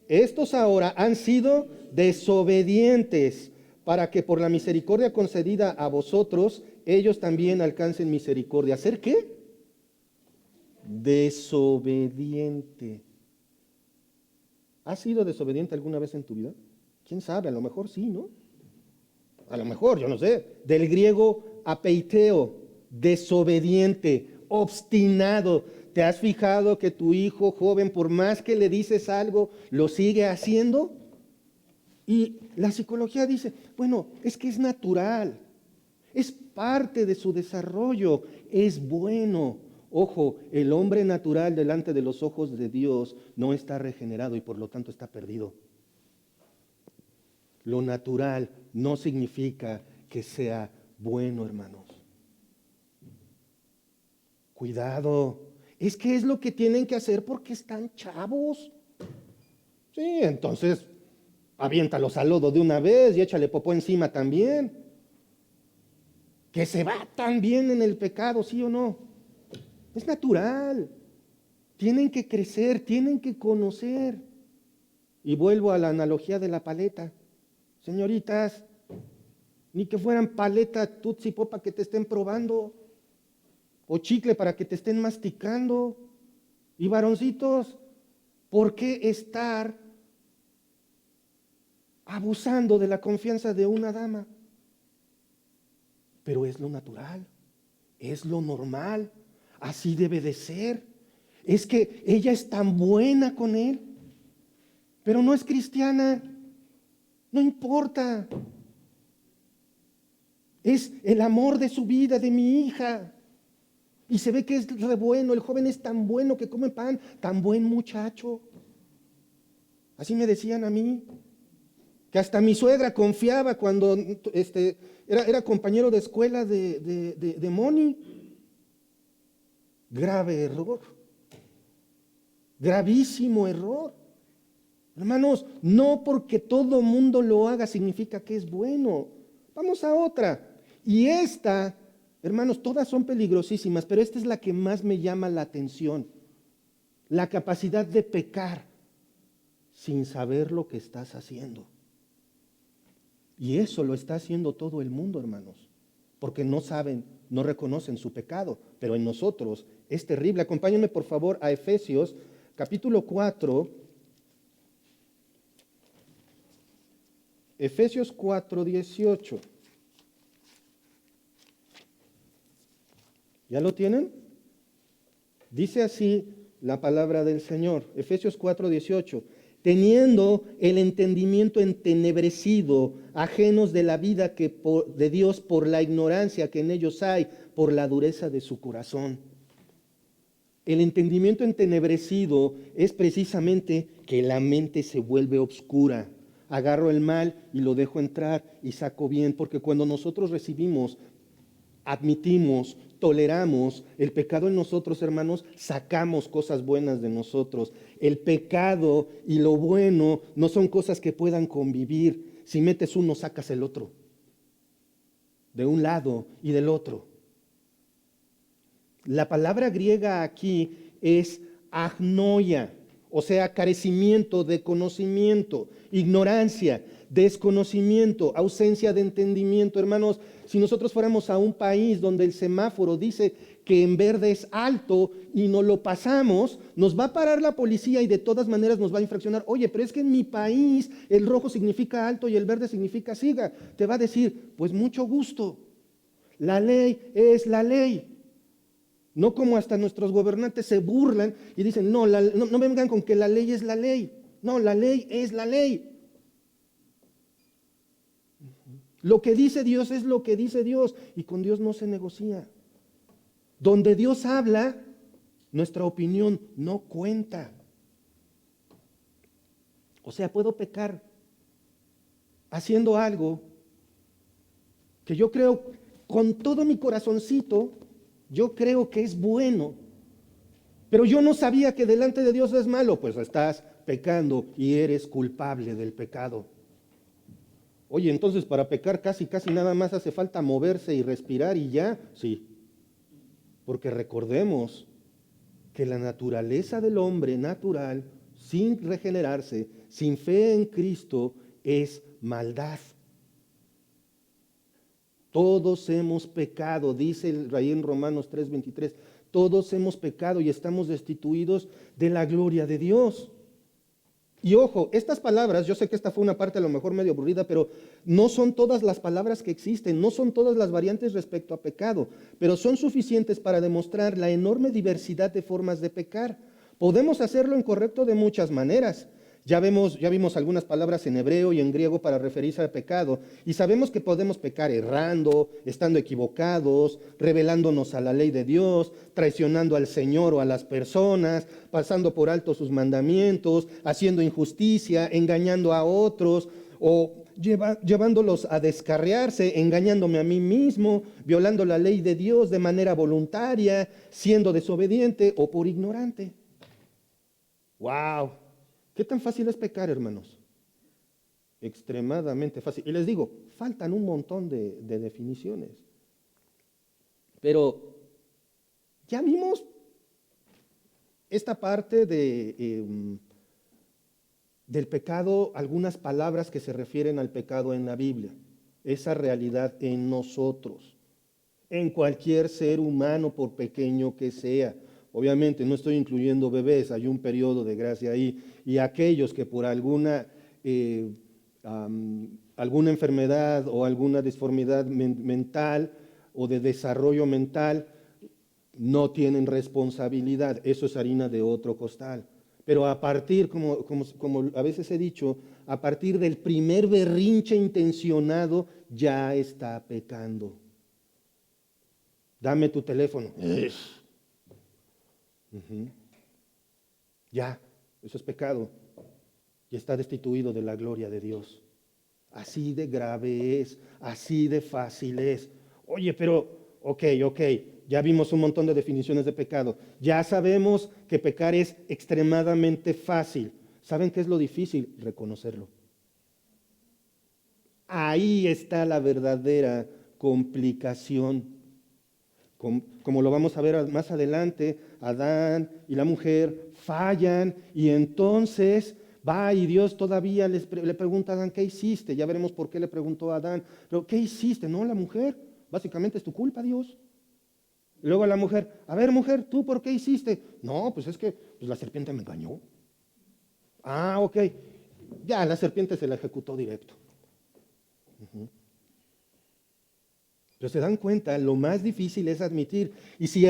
S1: estos ahora han sido desobedientes para que por la misericordia concedida a vosotros, ellos también alcancen misericordia. ¿Ser qué? Desobediente. ¿Has sido desobediente alguna vez en tu vida? ¿Quién sabe? A lo mejor sí, ¿no? A lo mejor, yo no sé. Del griego apeiteo, desobediente, obstinado. ¿Te has fijado que tu hijo joven, por más que le dices algo, lo sigue haciendo? Y la psicología dice, bueno, es que es natural, es parte de su desarrollo, es bueno. Ojo, el hombre natural delante de los ojos de Dios no está regenerado y por lo tanto está perdido. Lo natural no significa que sea bueno, hermanos. Cuidado. Es que es lo que tienen que hacer porque están chavos. Sí, entonces aviéntalos al lodo de una vez y échale popó encima también. Que se va también en el pecado, ¿sí o no? Es natural. Tienen que crecer, tienen que conocer. Y vuelvo a la analogía de la paleta. Señoritas, ni que fueran paleta Tutsi Pop para que te estén probando, o chicle para que te estén masticando. Y varoncitos, ¿por qué estar abusando de la confianza de una dama? Pero es lo natural, es lo normal, así debe de ser. Es que ella es tan buena con él, pero no es cristiana, no importa. Es el amor de su vida, de mi hija. Y se ve que es re bueno, el joven es tan bueno que come pan, tan buen muchacho. Así me decían a mí, que hasta mi suegra confiaba cuando era compañero de escuela de Moni. Grave error, gravísimo error. Hermanos, no porque todo mundo lo haga significa que es bueno. Vamos a otra. Y esta, hermanos, todas son peligrosísimas, pero esta es la que más me llama la atención. La capacidad de pecar sin saber lo que estás haciendo. Y eso lo está haciendo todo el mundo, hermanos, porque no saben, no reconocen su pecado, pero en nosotros es terrible. Acompáñenme por favor a Efesios capítulo 4, Efesios 4, 18. ¿Ya lo tienen? Dice así la palabra del Señor, Efesios 4, 18. Teniendo el entendimiento entenebrecido, ajenos de la vida de Dios por la ignorancia que en ellos hay, por la dureza de su corazón. El entendimiento entenebrecido es precisamente que la mente se vuelve oscura. Agarro el mal y lo dejo entrar y saco bien, porque cuando nosotros recibimos, admitimos, toleramos el pecado en nosotros, hermanos, sacamos cosas buenas de nosotros. El pecado y lo bueno no son cosas que puedan convivir. Si metes uno, sacas el otro. De un lado y del otro. La palabra griega aquí es agnoia, o sea, carecimiento de conocimiento, ignorancia, desconocimiento, ausencia de entendimiento. Hermanos, si nosotros fuéramos a un país donde el semáforo dice que en verde es alto y no lo pasamos, nos va a parar la policía y de todas maneras nos va a infraccionar. Oye, pero es que en mi país el rojo significa alto y el verde significa siga. Te va a decir, pues mucho gusto, la ley es la ley. No como hasta nuestros gobernantes se burlan y dicen, no vengan con que la ley es la ley. No, la ley es la ley. Lo que dice Dios es lo que dice Dios y con Dios no se negocia. Donde Dios habla, nuestra opinión no cuenta. O sea, puedo pecar haciendo algo que yo creo con todo mi corazoncito, yo creo que es bueno, pero yo no sabía que delante de Dios es malo. Pues estás pecando y eres culpable del pecado. Oye, entonces para pecar casi nada más hace falta moverse y respirar y ya. Sí, porque recordemos que la naturaleza del hombre natural, sin regenerarse, sin fe en Cristo, es maldad. Todos hemos pecado, dice ahí en Romanos 3:23, todos hemos pecado y estamos destituidos de la gloria de Dios. Y ojo, estas palabras, yo sé que esta fue una parte a lo mejor medio aburrida, pero no son todas las palabras que existen, no son todas las variantes respecto a pecado, pero son suficientes para demostrar la enorme diversidad de formas de pecar. Podemos hacerlo incorrecto de muchas maneras. Ya vimos algunas palabras en hebreo y en griego para referirse al pecado, y sabemos que podemos pecar errando, estando equivocados, rebelándonos a la ley de Dios, traicionando al Señor o a las personas, pasando por alto sus mandamientos, haciendo injusticia, engañando a otros, o llevándolos a descarriarse, engañándome a mí mismo, violando la ley de Dios de manera voluntaria, siendo desobediente o por ignorante. ¡Wow! ¿Qué tan fácil es pecar, hermanos? Extremadamente fácil. Y les digo, faltan un montón de definiciones. Pero ya vimos esta parte del pecado, algunas palabras que se refieren al pecado en la Biblia. Esa realidad en nosotros, en cualquier ser humano, por pequeño que sea. Obviamente no estoy incluyendo bebés, hay un periodo de gracia ahí. Y aquellos que por alguna enfermedad o alguna disformidad mental o de desarrollo mental no tienen responsabilidad. Eso es harina de otro costal. Pero a partir, como a veces he dicho, a partir del primer berrinche intencionado ya está pecando. Dame tu teléfono. Ya, eso es pecado. Y está destituido de la gloria de Dios. Así de grave es, así de fácil es. Oye, pero, ok, ya vimos un montón de definiciones de pecado. Ya sabemos que pecar es extremadamente fácil. ¿Saben qué es lo difícil? Reconocerlo. Ahí está la verdadera complicación. Como lo vamos a ver más adelante, Adán y la mujer fallan y entonces va y Dios todavía le pregunta a Adán, ¿qué hiciste? Ya veremos por qué le preguntó a Adán, pero ¿qué hiciste? No, la mujer, básicamente es tu culpa, Dios. Y luego a la mujer, a ver mujer, ¿tú por qué hiciste? No, pues es que la serpiente me engañó. Ah, ok, ya la serpiente se la ejecutó directo. Pero se dan cuenta, lo más difícil es admitir. Y si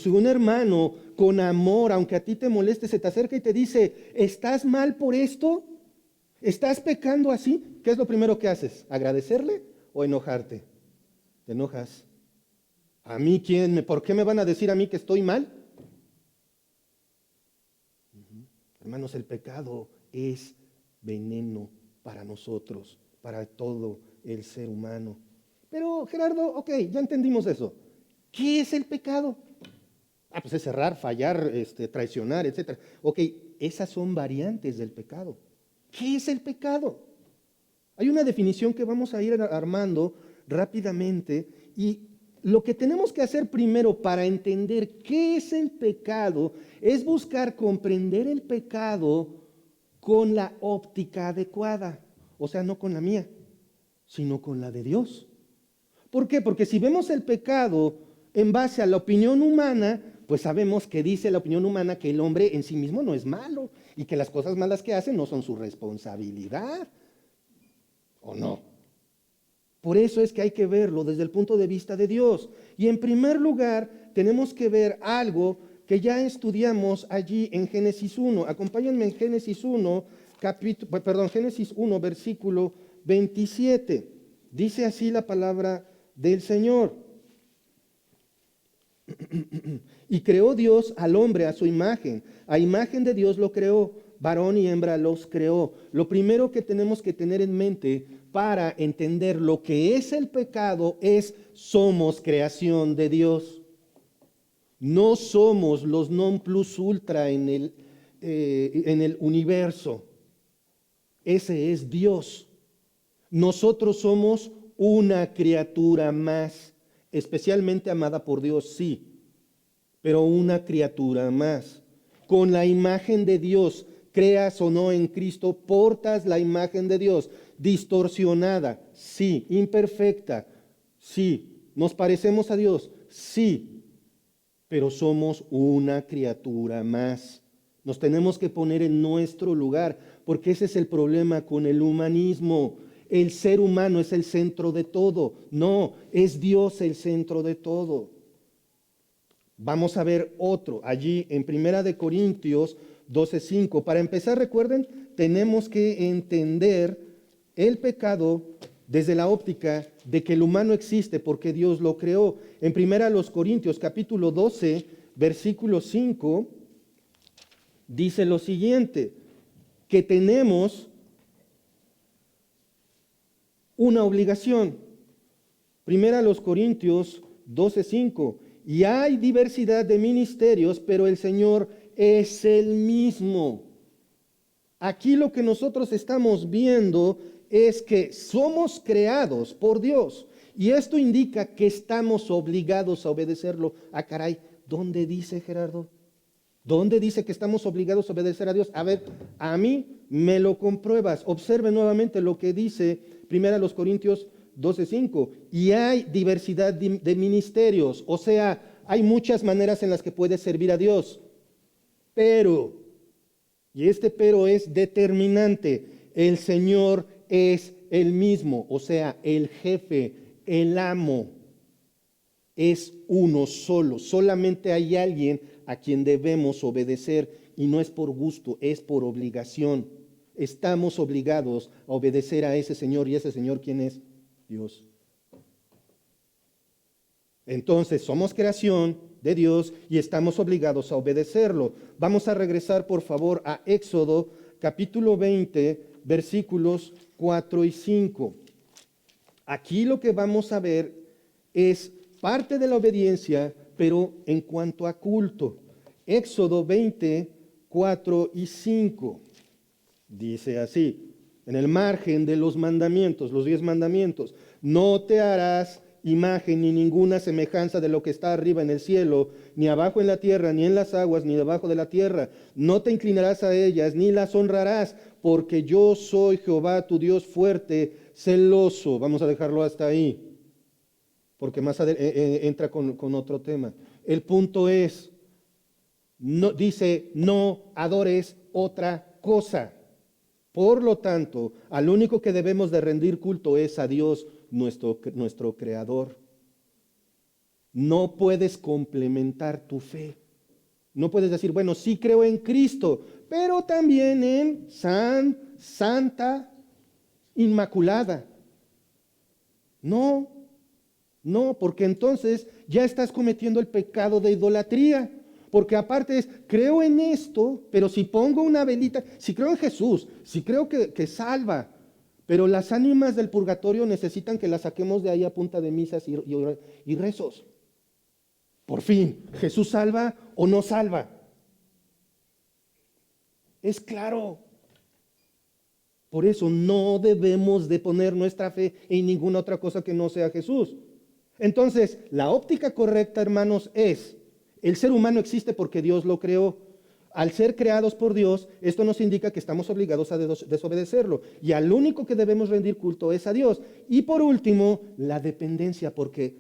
S1: un hermano con amor, aunque a ti te moleste, se te acerca y te dice, ¿estás mal por esto? ¿Estás pecando así? ¿Qué es lo primero que haces? ¿Agradecerle o enojarte? ¿Te enojas? ¿A mí quién? ¿Por qué me van a decir a mí que estoy mal? Hermanos, el pecado es veneno para nosotros, para todo el ser humano. Pero Gerardo, ok, ya entendimos eso. ¿Qué es el pecado? Pues es errar, fallar, traicionar, etc. Ok, esas son variantes del pecado. ¿Qué es el pecado? Hay una definición que vamos a ir armando rápidamente y lo que tenemos que hacer primero para entender qué es el pecado es buscar comprender el pecado con la óptica adecuada. O sea, no con la mía, sino con la de Dios. ¿Por qué? Porque si vemos el pecado en base a la opinión humana, pues sabemos que dice la opinión humana que el hombre en sí mismo no es malo y que las cosas malas que hace no son su responsabilidad. ¿O no? Por eso es que hay que verlo desde el punto de vista de Dios. Y en primer lugar, tenemos que ver algo que ya estudiamos allí en Génesis 1. Acompáñenme en Génesis 1, Génesis 1, versículo 27. Dice así la palabra del Señor. Y creó Dios al hombre a su imagen. A imagen de Dios lo creó, varón y hembra los creó. Lo primero que tenemos que tener en mente para entender lo que es el pecado es somos creación de Dios. No somos los non plus ultra en el universo. Ese es Dios. Nosotros somos una criatura más, especialmente amada por Dios, sí, pero una criatura más. Con la imagen de Dios, creas o no en Cristo, portas la imagen de Dios, distorsionada, sí, imperfecta, sí, nos parecemos a Dios, sí, pero somos una criatura más. Nos tenemos que poner en nuestro lugar, porque ese es el problema con el humanismo. El ser humano es el centro de todo. No, es Dios el centro de todo. Vamos a ver otro allí en 1 Corintios 12:5. Para empezar, recuerden, tenemos que entender el pecado desde la óptica de que el humano existe porque Dios lo creó. En 1 Corintios capítulo 12, versículo 5, dice lo siguiente, que tenemos una obligación. Primera a los Corintios 12:5. Y hay diversidad de ministerios, pero el Señor es el mismo. Aquí lo que nosotros estamos viendo es que somos creados por Dios. Y esto indica que estamos obligados a obedecerlo. Ah, caray, ¿dónde dice, Gerardo? ¿Dónde dice que estamos obligados a obedecer a Dios? A ver, a mí me lo compruebas. Observe nuevamente lo que dice 1 Corintios 12:5. Y hay diversidad de ministerios. O sea, hay muchas maneras en las que puedes servir a Dios. Pero, y este pero es determinante, el Señor es el mismo. O sea, el jefe, el amo, es uno solo. Solamente hay alguien a quien debemos obedecer, y no es por gusto, es por obligación. Estamos obligados a obedecer a ese Señor, y ese Señor, ¿quién es? Dios. Entonces, somos creación de Dios y estamos obligados a obedecerlo. Vamos a regresar, por favor, a Éxodo, capítulo 20, versículos 4 y 5. Aquí lo que vamos a ver es parte de la obediencia, pero en cuanto a culto. Éxodo 20, 4 y 5. Dice así, en el margen de los mandamientos, los 10 mandamientos: no te harás imagen ni ninguna semejanza de lo que está arriba en el cielo, ni abajo en la tierra, ni en las aguas, ni debajo de la tierra. No te inclinarás a ellas, ni las honrarás, porque yo soy Jehová tu Dios fuerte, celoso. Vamos a dejarlo hasta ahí, porque más entra con otro tema. El punto es, no, dice, no adores otra cosa. Por lo tanto, al único que debemos de rendir culto es a Dios, nuestro Creador. No puedes complementar tu fe. No puedes decir, bueno, sí creo en Cristo, pero también en Santa Inmaculada. No, porque entonces ya estás cometiendo el pecado de idolatría. Porque aparte es, creo en esto, pero si pongo una velita, si creo en Jesús, si creo que salva, pero las ánimas del purgatorio necesitan que las saquemos de ahí a punta de misas y rezos. Por fin, ¿Jesús salva o no salva? Es claro. Por eso no debemos de poner nuestra fe en ninguna otra cosa que no sea Jesús. Entonces, la óptica correcta, hermanos, es: el ser humano existe porque Dios lo creó. Al ser creados por Dios, esto nos indica que estamos obligados a desobedecerlo. Y al único que debemos rendir culto es a Dios. Y por último, la dependencia, porque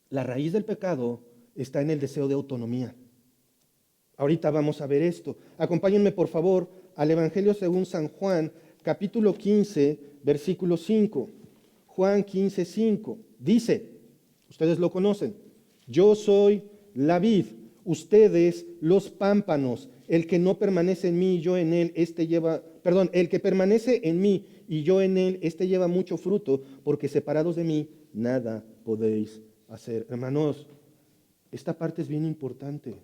S1: la raíz del pecado está en el deseo de autonomía. Ahorita vamos a ver esto. Acompáñenme, por favor, al Evangelio según San Juan, capítulo 15, versículo 5. Juan 15, 5. Dice, ustedes lo conocen: yo soy la vid, ustedes los pámpanos. El que no permanece en mí y yo en él, el que permanece en mí y yo en él, lleva mucho fruto, porque separados de mí nada podéis hacer. Hermanos, esta parte es bien importante.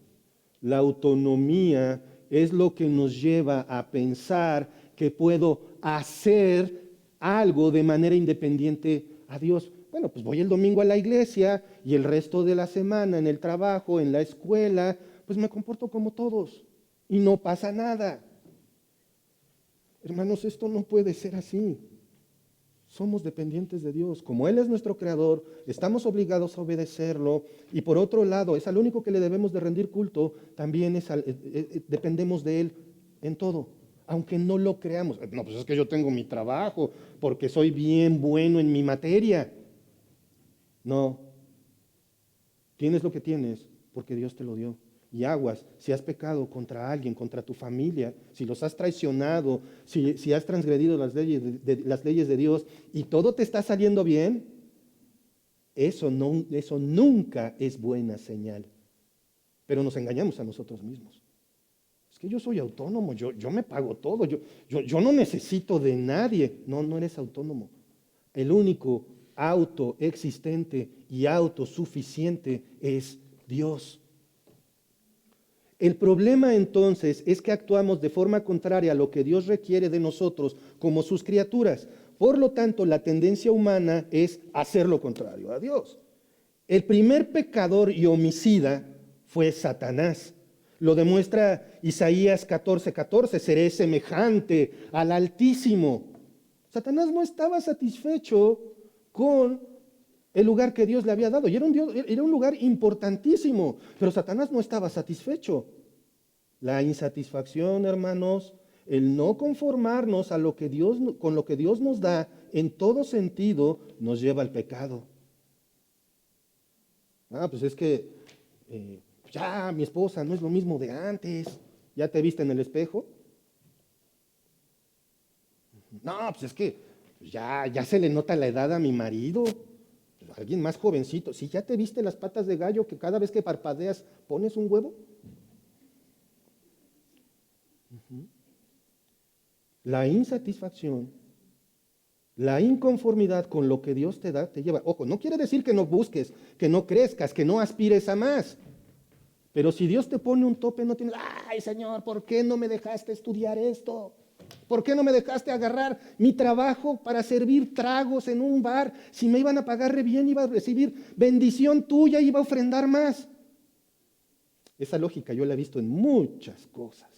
S1: La autonomía es lo que nos lleva a pensar que puedo hacer algo de manera independiente a Dios. Bueno, pues voy el domingo a la iglesia y el resto de la semana en el trabajo, en la escuela, pues me comporto como todos y no pasa nada. Hermanos, esto no puede ser así. Somos dependientes de Dios. Como Él es nuestro creador, estamos obligados a obedecerlo. Y por otro lado, es al único que le debemos de rendir culto, también dependemos de Él en todo, aunque no lo creamos. No, pues es que yo tengo mi trabajo, porque soy bien bueno en mi materia. No, tienes lo que tienes porque Dios te lo dio. Y aguas, si has pecado contra alguien, contra tu familia, si los has traicionado, si has transgredido las leyes de Dios y todo te está saliendo bien, eso nunca es buena señal. Pero nos engañamos a nosotros mismos. Es que yo soy autónomo, yo me pago todo, yo no necesito de nadie. No eres autónomo. El único autoexistente y autosuficiente es Dios. El problema entonces es que actuamos de forma contraria a lo que Dios requiere de nosotros como sus criaturas. Por lo tanto, la tendencia humana es hacer lo contrario a Dios. El primer pecador y homicida fue Satanás. Lo demuestra Isaías 14:14, seré semejante al Altísimo. Satanás no estaba satisfecho con el lugar que Dios le había dado. Y era un lugar importantísimo, pero Satanás no estaba satisfecho. La insatisfacción, hermanos, el no conformarnos a lo que con lo que Dios nos da en todo sentido, nos lleva al pecado. Pues es que ya mi esposa no es lo mismo de antes. ¿Ya te viste en el espejo? No, pues es que ya se le nota la edad a mi marido. Alguien más jovencito. Si ya te viste las patas de gallo que cada vez que parpadeas pones un huevo. La insatisfacción, la inconformidad con lo que Dios te da, te lleva. Ojo, no quiere decir que no busques, que no crezcas, que no aspires a más. Pero si Dios te pone un tope, no tienes, ay Señor, ¿por qué no me dejaste estudiar esto? ¿Por qué no me dejaste agarrar mi trabajo para servir tragos en un bar? Si me iban a pagar re bien, iba a recibir bendición tuya, iba a ofrendar más. Esa lógica yo la he visto en muchas cosas.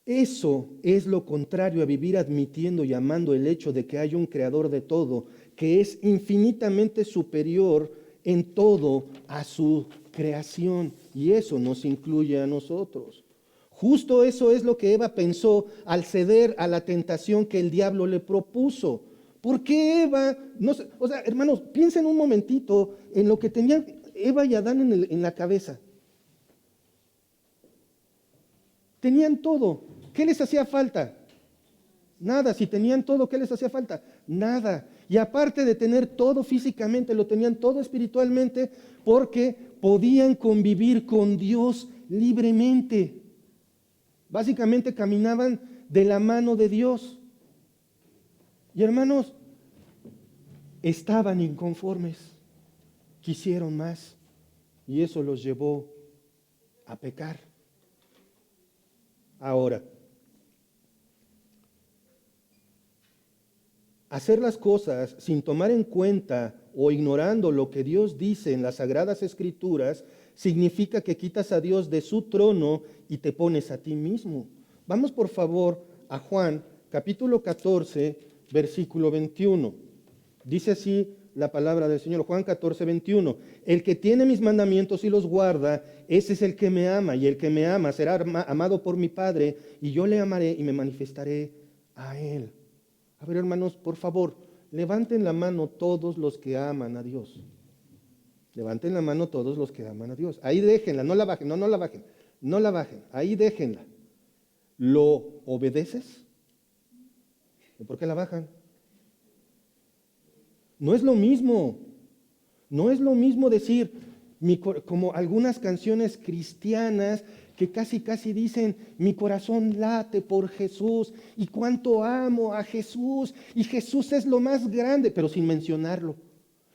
S1: Eso es lo contrario a vivir admitiendo y amando el hecho de que hay un creador de todo, que es infinitamente superior en todo a su creación. Y eso nos incluye a nosotros. Justo eso es lo que Eva pensó al ceder a la tentación que el diablo le propuso. ¿Por qué Eva? Hermanos, piensen un momentito en lo que tenían Eva y Adán en la cabeza. Tenían todo. ¿Qué les hacía falta? Nada. Si tenían todo, ¿qué les hacía falta? Nada. Y aparte de tener todo físicamente, lo tenían todo espiritualmente porque podían convivir con Dios libremente. Básicamente caminaban de la mano de Dios. Y hermanos, estaban inconformes, quisieron más y eso los llevó a pecar. Ahora, hacer las cosas sin tomar en cuenta o ignorando lo que Dios dice en las Sagradas Escrituras significa que quitas a Dios de su trono y te pones a ti mismo. Vamos por favor a Juan capítulo 14, versículo 21. Dice así la palabra del Señor, Juan 14, 21. El que tiene mis mandamientos y los guarda, ese es el que me ama, y el que me ama será amado por mi Padre, y yo le amaré y me manifestaré a él. A ver, hermanos, por favor, levanten la mano todos los que aman a Dios. Levanten la mano todos los que aman a Dios. Ahí déjenla, no la bajen, no la bajen, no la bajen, ahí déjenla. ¿Lo obedeces? ¿Por qué la bajan? No es lo mismo. No es lo mismo decir, como algunas canciones cristianas que casi dicen, mi corazón late por Jesús y cuánto amo a Jesús y Jesús es lo más grande, pero sin mencionarlo.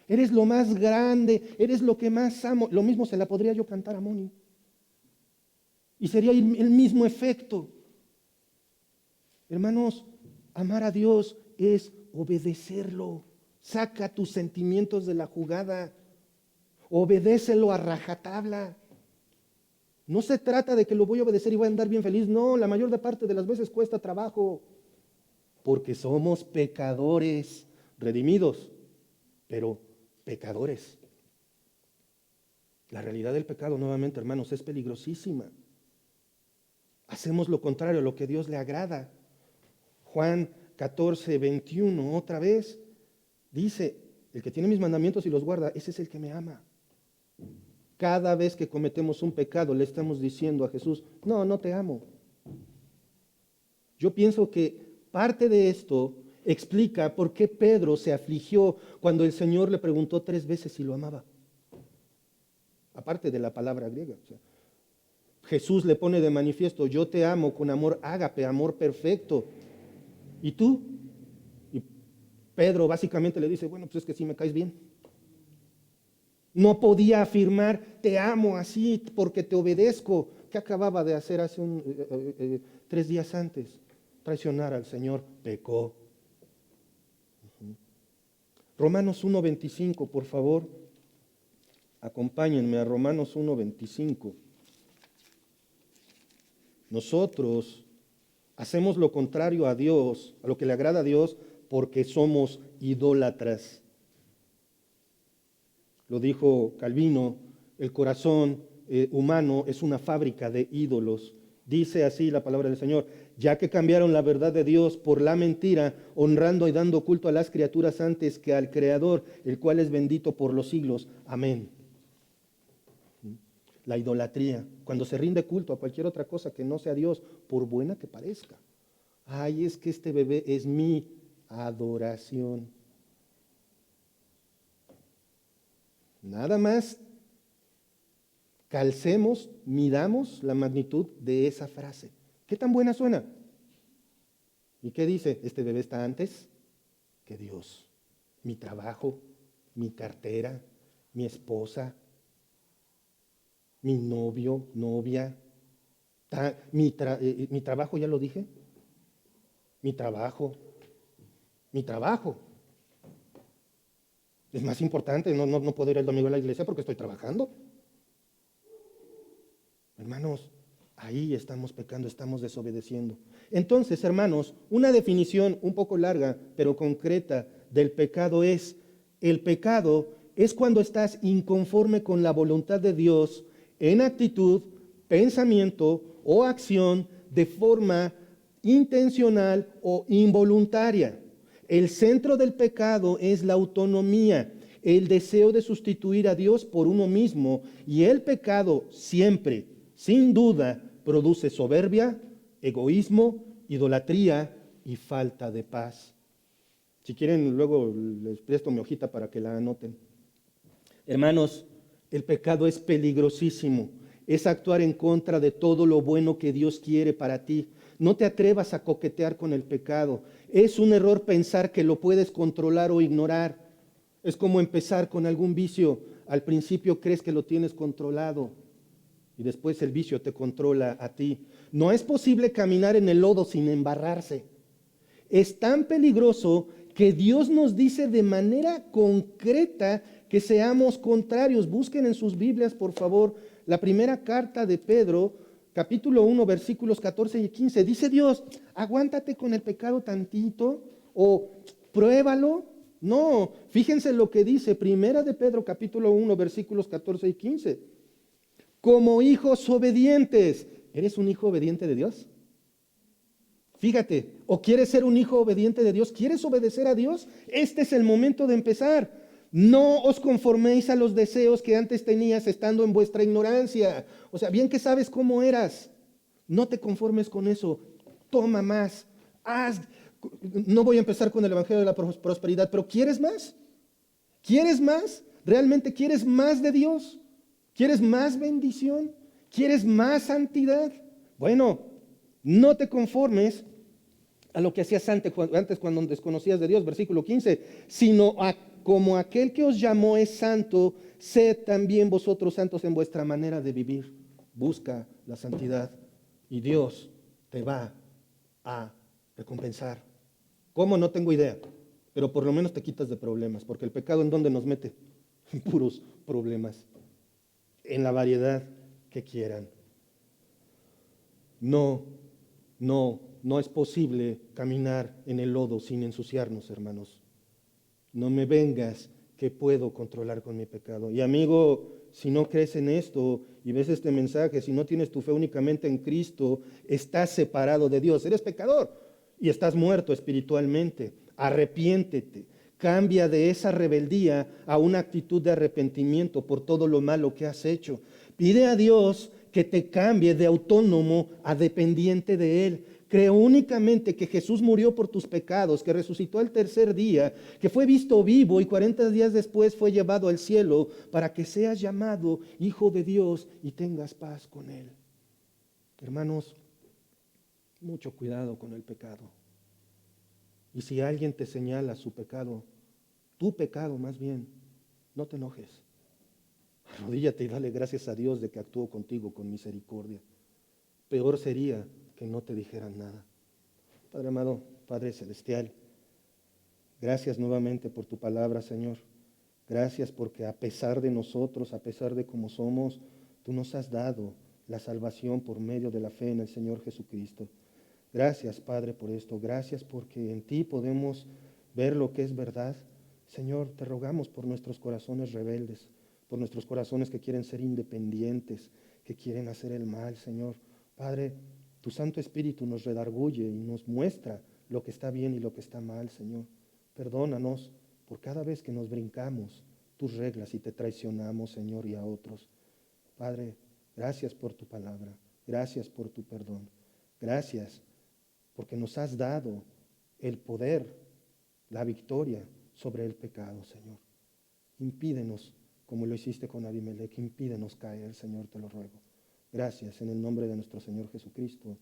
S1: Eres lo más grande, eres lo que más amo. Lo mismo se la podría yo cantar a Moni. Y sería el mismo efecto. Hermanos, amar a Dios es obedecerlo. Saca tus sentimientos de la jugada. Obedécelo a rajatabla. No se trata de que lo voy a obedecer y voy a andar bien feliz. No, la mayor parte de las veces cuesta trabajo. Porque somos pecadores, redimidos, pero pecadores. La realidad del pecado, nuevamente, hermanos, es peligrosísima. Hacemos lo contrario a lo que Dios le agrada. Juan 14, 21, otra vez, dice, el que tiene mis mandamientos y los guarda, ese es el que me ama. Cada vez que cometemos un pecado le estamos diciendo a Jesús, no te amo. Yo pienso que parte de esto explica por qué Pedro se afligió cuando el Señor le preguntó 3 veces si lo amaba. Aparte de la palabra griega. Jesús le pone de manifiesto, yo te amo con amor ágape, amor perfecto. ¿Y tú? Y Pedro básicamente le dice, bueno, pues es que sí me caes bien. No podía afirmar, te amo así porque te obedezco. ¿Qué acababa de hacer hace 3 días antes? traicionar al Señor, pecó. Romanos 1:25, por favor. Acompáñenme a Romanos 1:25. Nosotros hacemos lo contrario a Dios, a lo que le agrada a Dios, porque somos idólatras. Lo dijo Calvino, el corazón humano es una fábrica de ídolos. Dice así la palabra del Señor: ya que cambiaron la verdad de Dios por la mentira, honrando y dando culto a las criaturas antes que al Creador, el cual es bendito por los siglos. Amén. La idolatría, cuando se rinde culto a cualquier otra cosa que no sea Dios, por buena que parezca. Ay, es que este bebé es mi adoración. Nada más calcemos, midamos la magnitud de esa frase. ¿Qué tan buena suena? ¿Y qué dice? Este bebé está antes que Dios. Mi trabajo, mi cartera, mi esposa, mi novio, novia, mi trabajo, ya lo dije. Mi trabajo. Es más importante, no puedo ir el domingo a la iglesia porque estoy trabajando. Hermanos, ahí estamos pecando, estamos desobedeciendo. Entonces, hermanos, una definición un poco larga, pero concreta del pecado es: el pecado es cuando estás inconforme con la voluntad de Dios en actitud, pensamiento o acción de forma intencional o involuntaria. El centro del pecado es la autonomía, el deseo de sustituir a Dios por uno mismo, y el pecado siempre, sin duda, produce soberbia, egoísmo, idolatría y falta de paz. Si quieren, luego les presto mi hojita para que la anoten. Hermanos, el pecado es peligrosísimo. Es actuar en contra de todo lo bueno que Dios quiere para ti. No te atrevas a coquetear con el pecado. Es un error pensar que lo puedes controlar o ignorar. Es como empezar con algún vicio. Al principio crees que lo tienes controlado y después el vicio te controla a ti. No es posible caminar en el lodo sin embarrarse. Es tan peligroso que Dios nos dice de manera concreta que seamos contrarios. Busquen en sus Biblias, por favor, la primera carta de Pedro, capítulo 1, versículos 14 y 15. Dice Dios: aguántate con el pecado tantito o pruébalo. No, fíjense lo que dice primera de Pedro, capítulo 1, versículos 14 y 15. Como hijos obedientes. ¿Eres un hijo obediente de Dios? Fíjate, ¿o quieres ser un hijo obediente de Dios? ¿Quieres obedecer a Dios? Este es el momento de empezar. No os conforméis a los deseos que antes tenías estando en vuestra ignorancia. O sea, bien que sabes cómo eras. No te conformes con eso. Toma más. No voy a empezar con el evangelio de la prosperidad, pero ¿quieres más? ¿Quieres más? ¿Realmente quieres más de Dios? ¿Quieres más bendición? ¿Quieres más santidad? Bueno, no te conformes a lo que hacías antes cuando desconocías de Dios, versículo 15, sino como aquel que os llamó es santo, sed también vosotros santos en vuestra manera de vivir. Busca la santidad y Dios te va a recompensar. ¿Cómo? No tengo idea, pero por lo menos te quitas de problemas, porque el pecado, ¿en dónde nos mete? En puros problemas, en la variedad que quieran. No es posible caminar en el lodo sin ensuciarnos, hermanos. No me vengas que puedo controlar con mi pecado. Y amigo, si no crees en esto y ves este mensaje, si no tienes tu fe únicamente en Cristo, estás separado de Dios. Eres pecador y estás muerto espiritualmente. Arrepiéntete. Cambia de esa rebeldía a una actitud de arrepentimiento por todo lo malo que has hecho. Pide a Dios que te cambie de autónomo a dependiente de Él. Creo únicamente que Jesús murió por tus pecados, que resucitó al tercer día, que fue visto vivo y 40 días después fue llevado al cielo para que seas llamado hijo de Dios y tengas paz con Él. Hermanos, mucho cuidado con el pecado. Y si alguien te señala su pecado, tu pecado más bien, no te enojes. Arrodíllate y dale gracias a Dios de que actuó contigo con misericordia. Peor sería que no te dijeran nada. Padre amado, Padre celestial, gracias nuevamente por tu palabra, Señor. Gracias porque a pesar de nosotros, a pesar de cómo somos, tú nos has dado la salvación por medio de la fe en el Señor Jesucristo. Gracias, Padre, por esto. Gracias porque en ti podemos ver lo que es verdad. Señor, te rogamos por nuestros corazones rebeldes, por nuestros corazones que quieren ser independientes, que quieren hacer el mal, Señor. Padre, tu Santo Espíritu nos redarguye y nos muestra lo que está bien y lo que está mal, Señor. Perdónanos por cada vez que nos brincamos tus reglas y te traicionamos, Señor, y a otros. Padre, gracias por tu palabra. Gracias por tu perdón. Gracias porque nos has dado el poder, la victoria sobre el pecado, Señor. Impídenos, como lo hiciste con Abimelech, impídenos caer, Señor, te lo ruego. Gracias, en el nombre de nuestro Señor Jesucristo.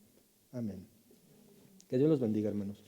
S1: Amén. Que Dios los bendiga, hermanos.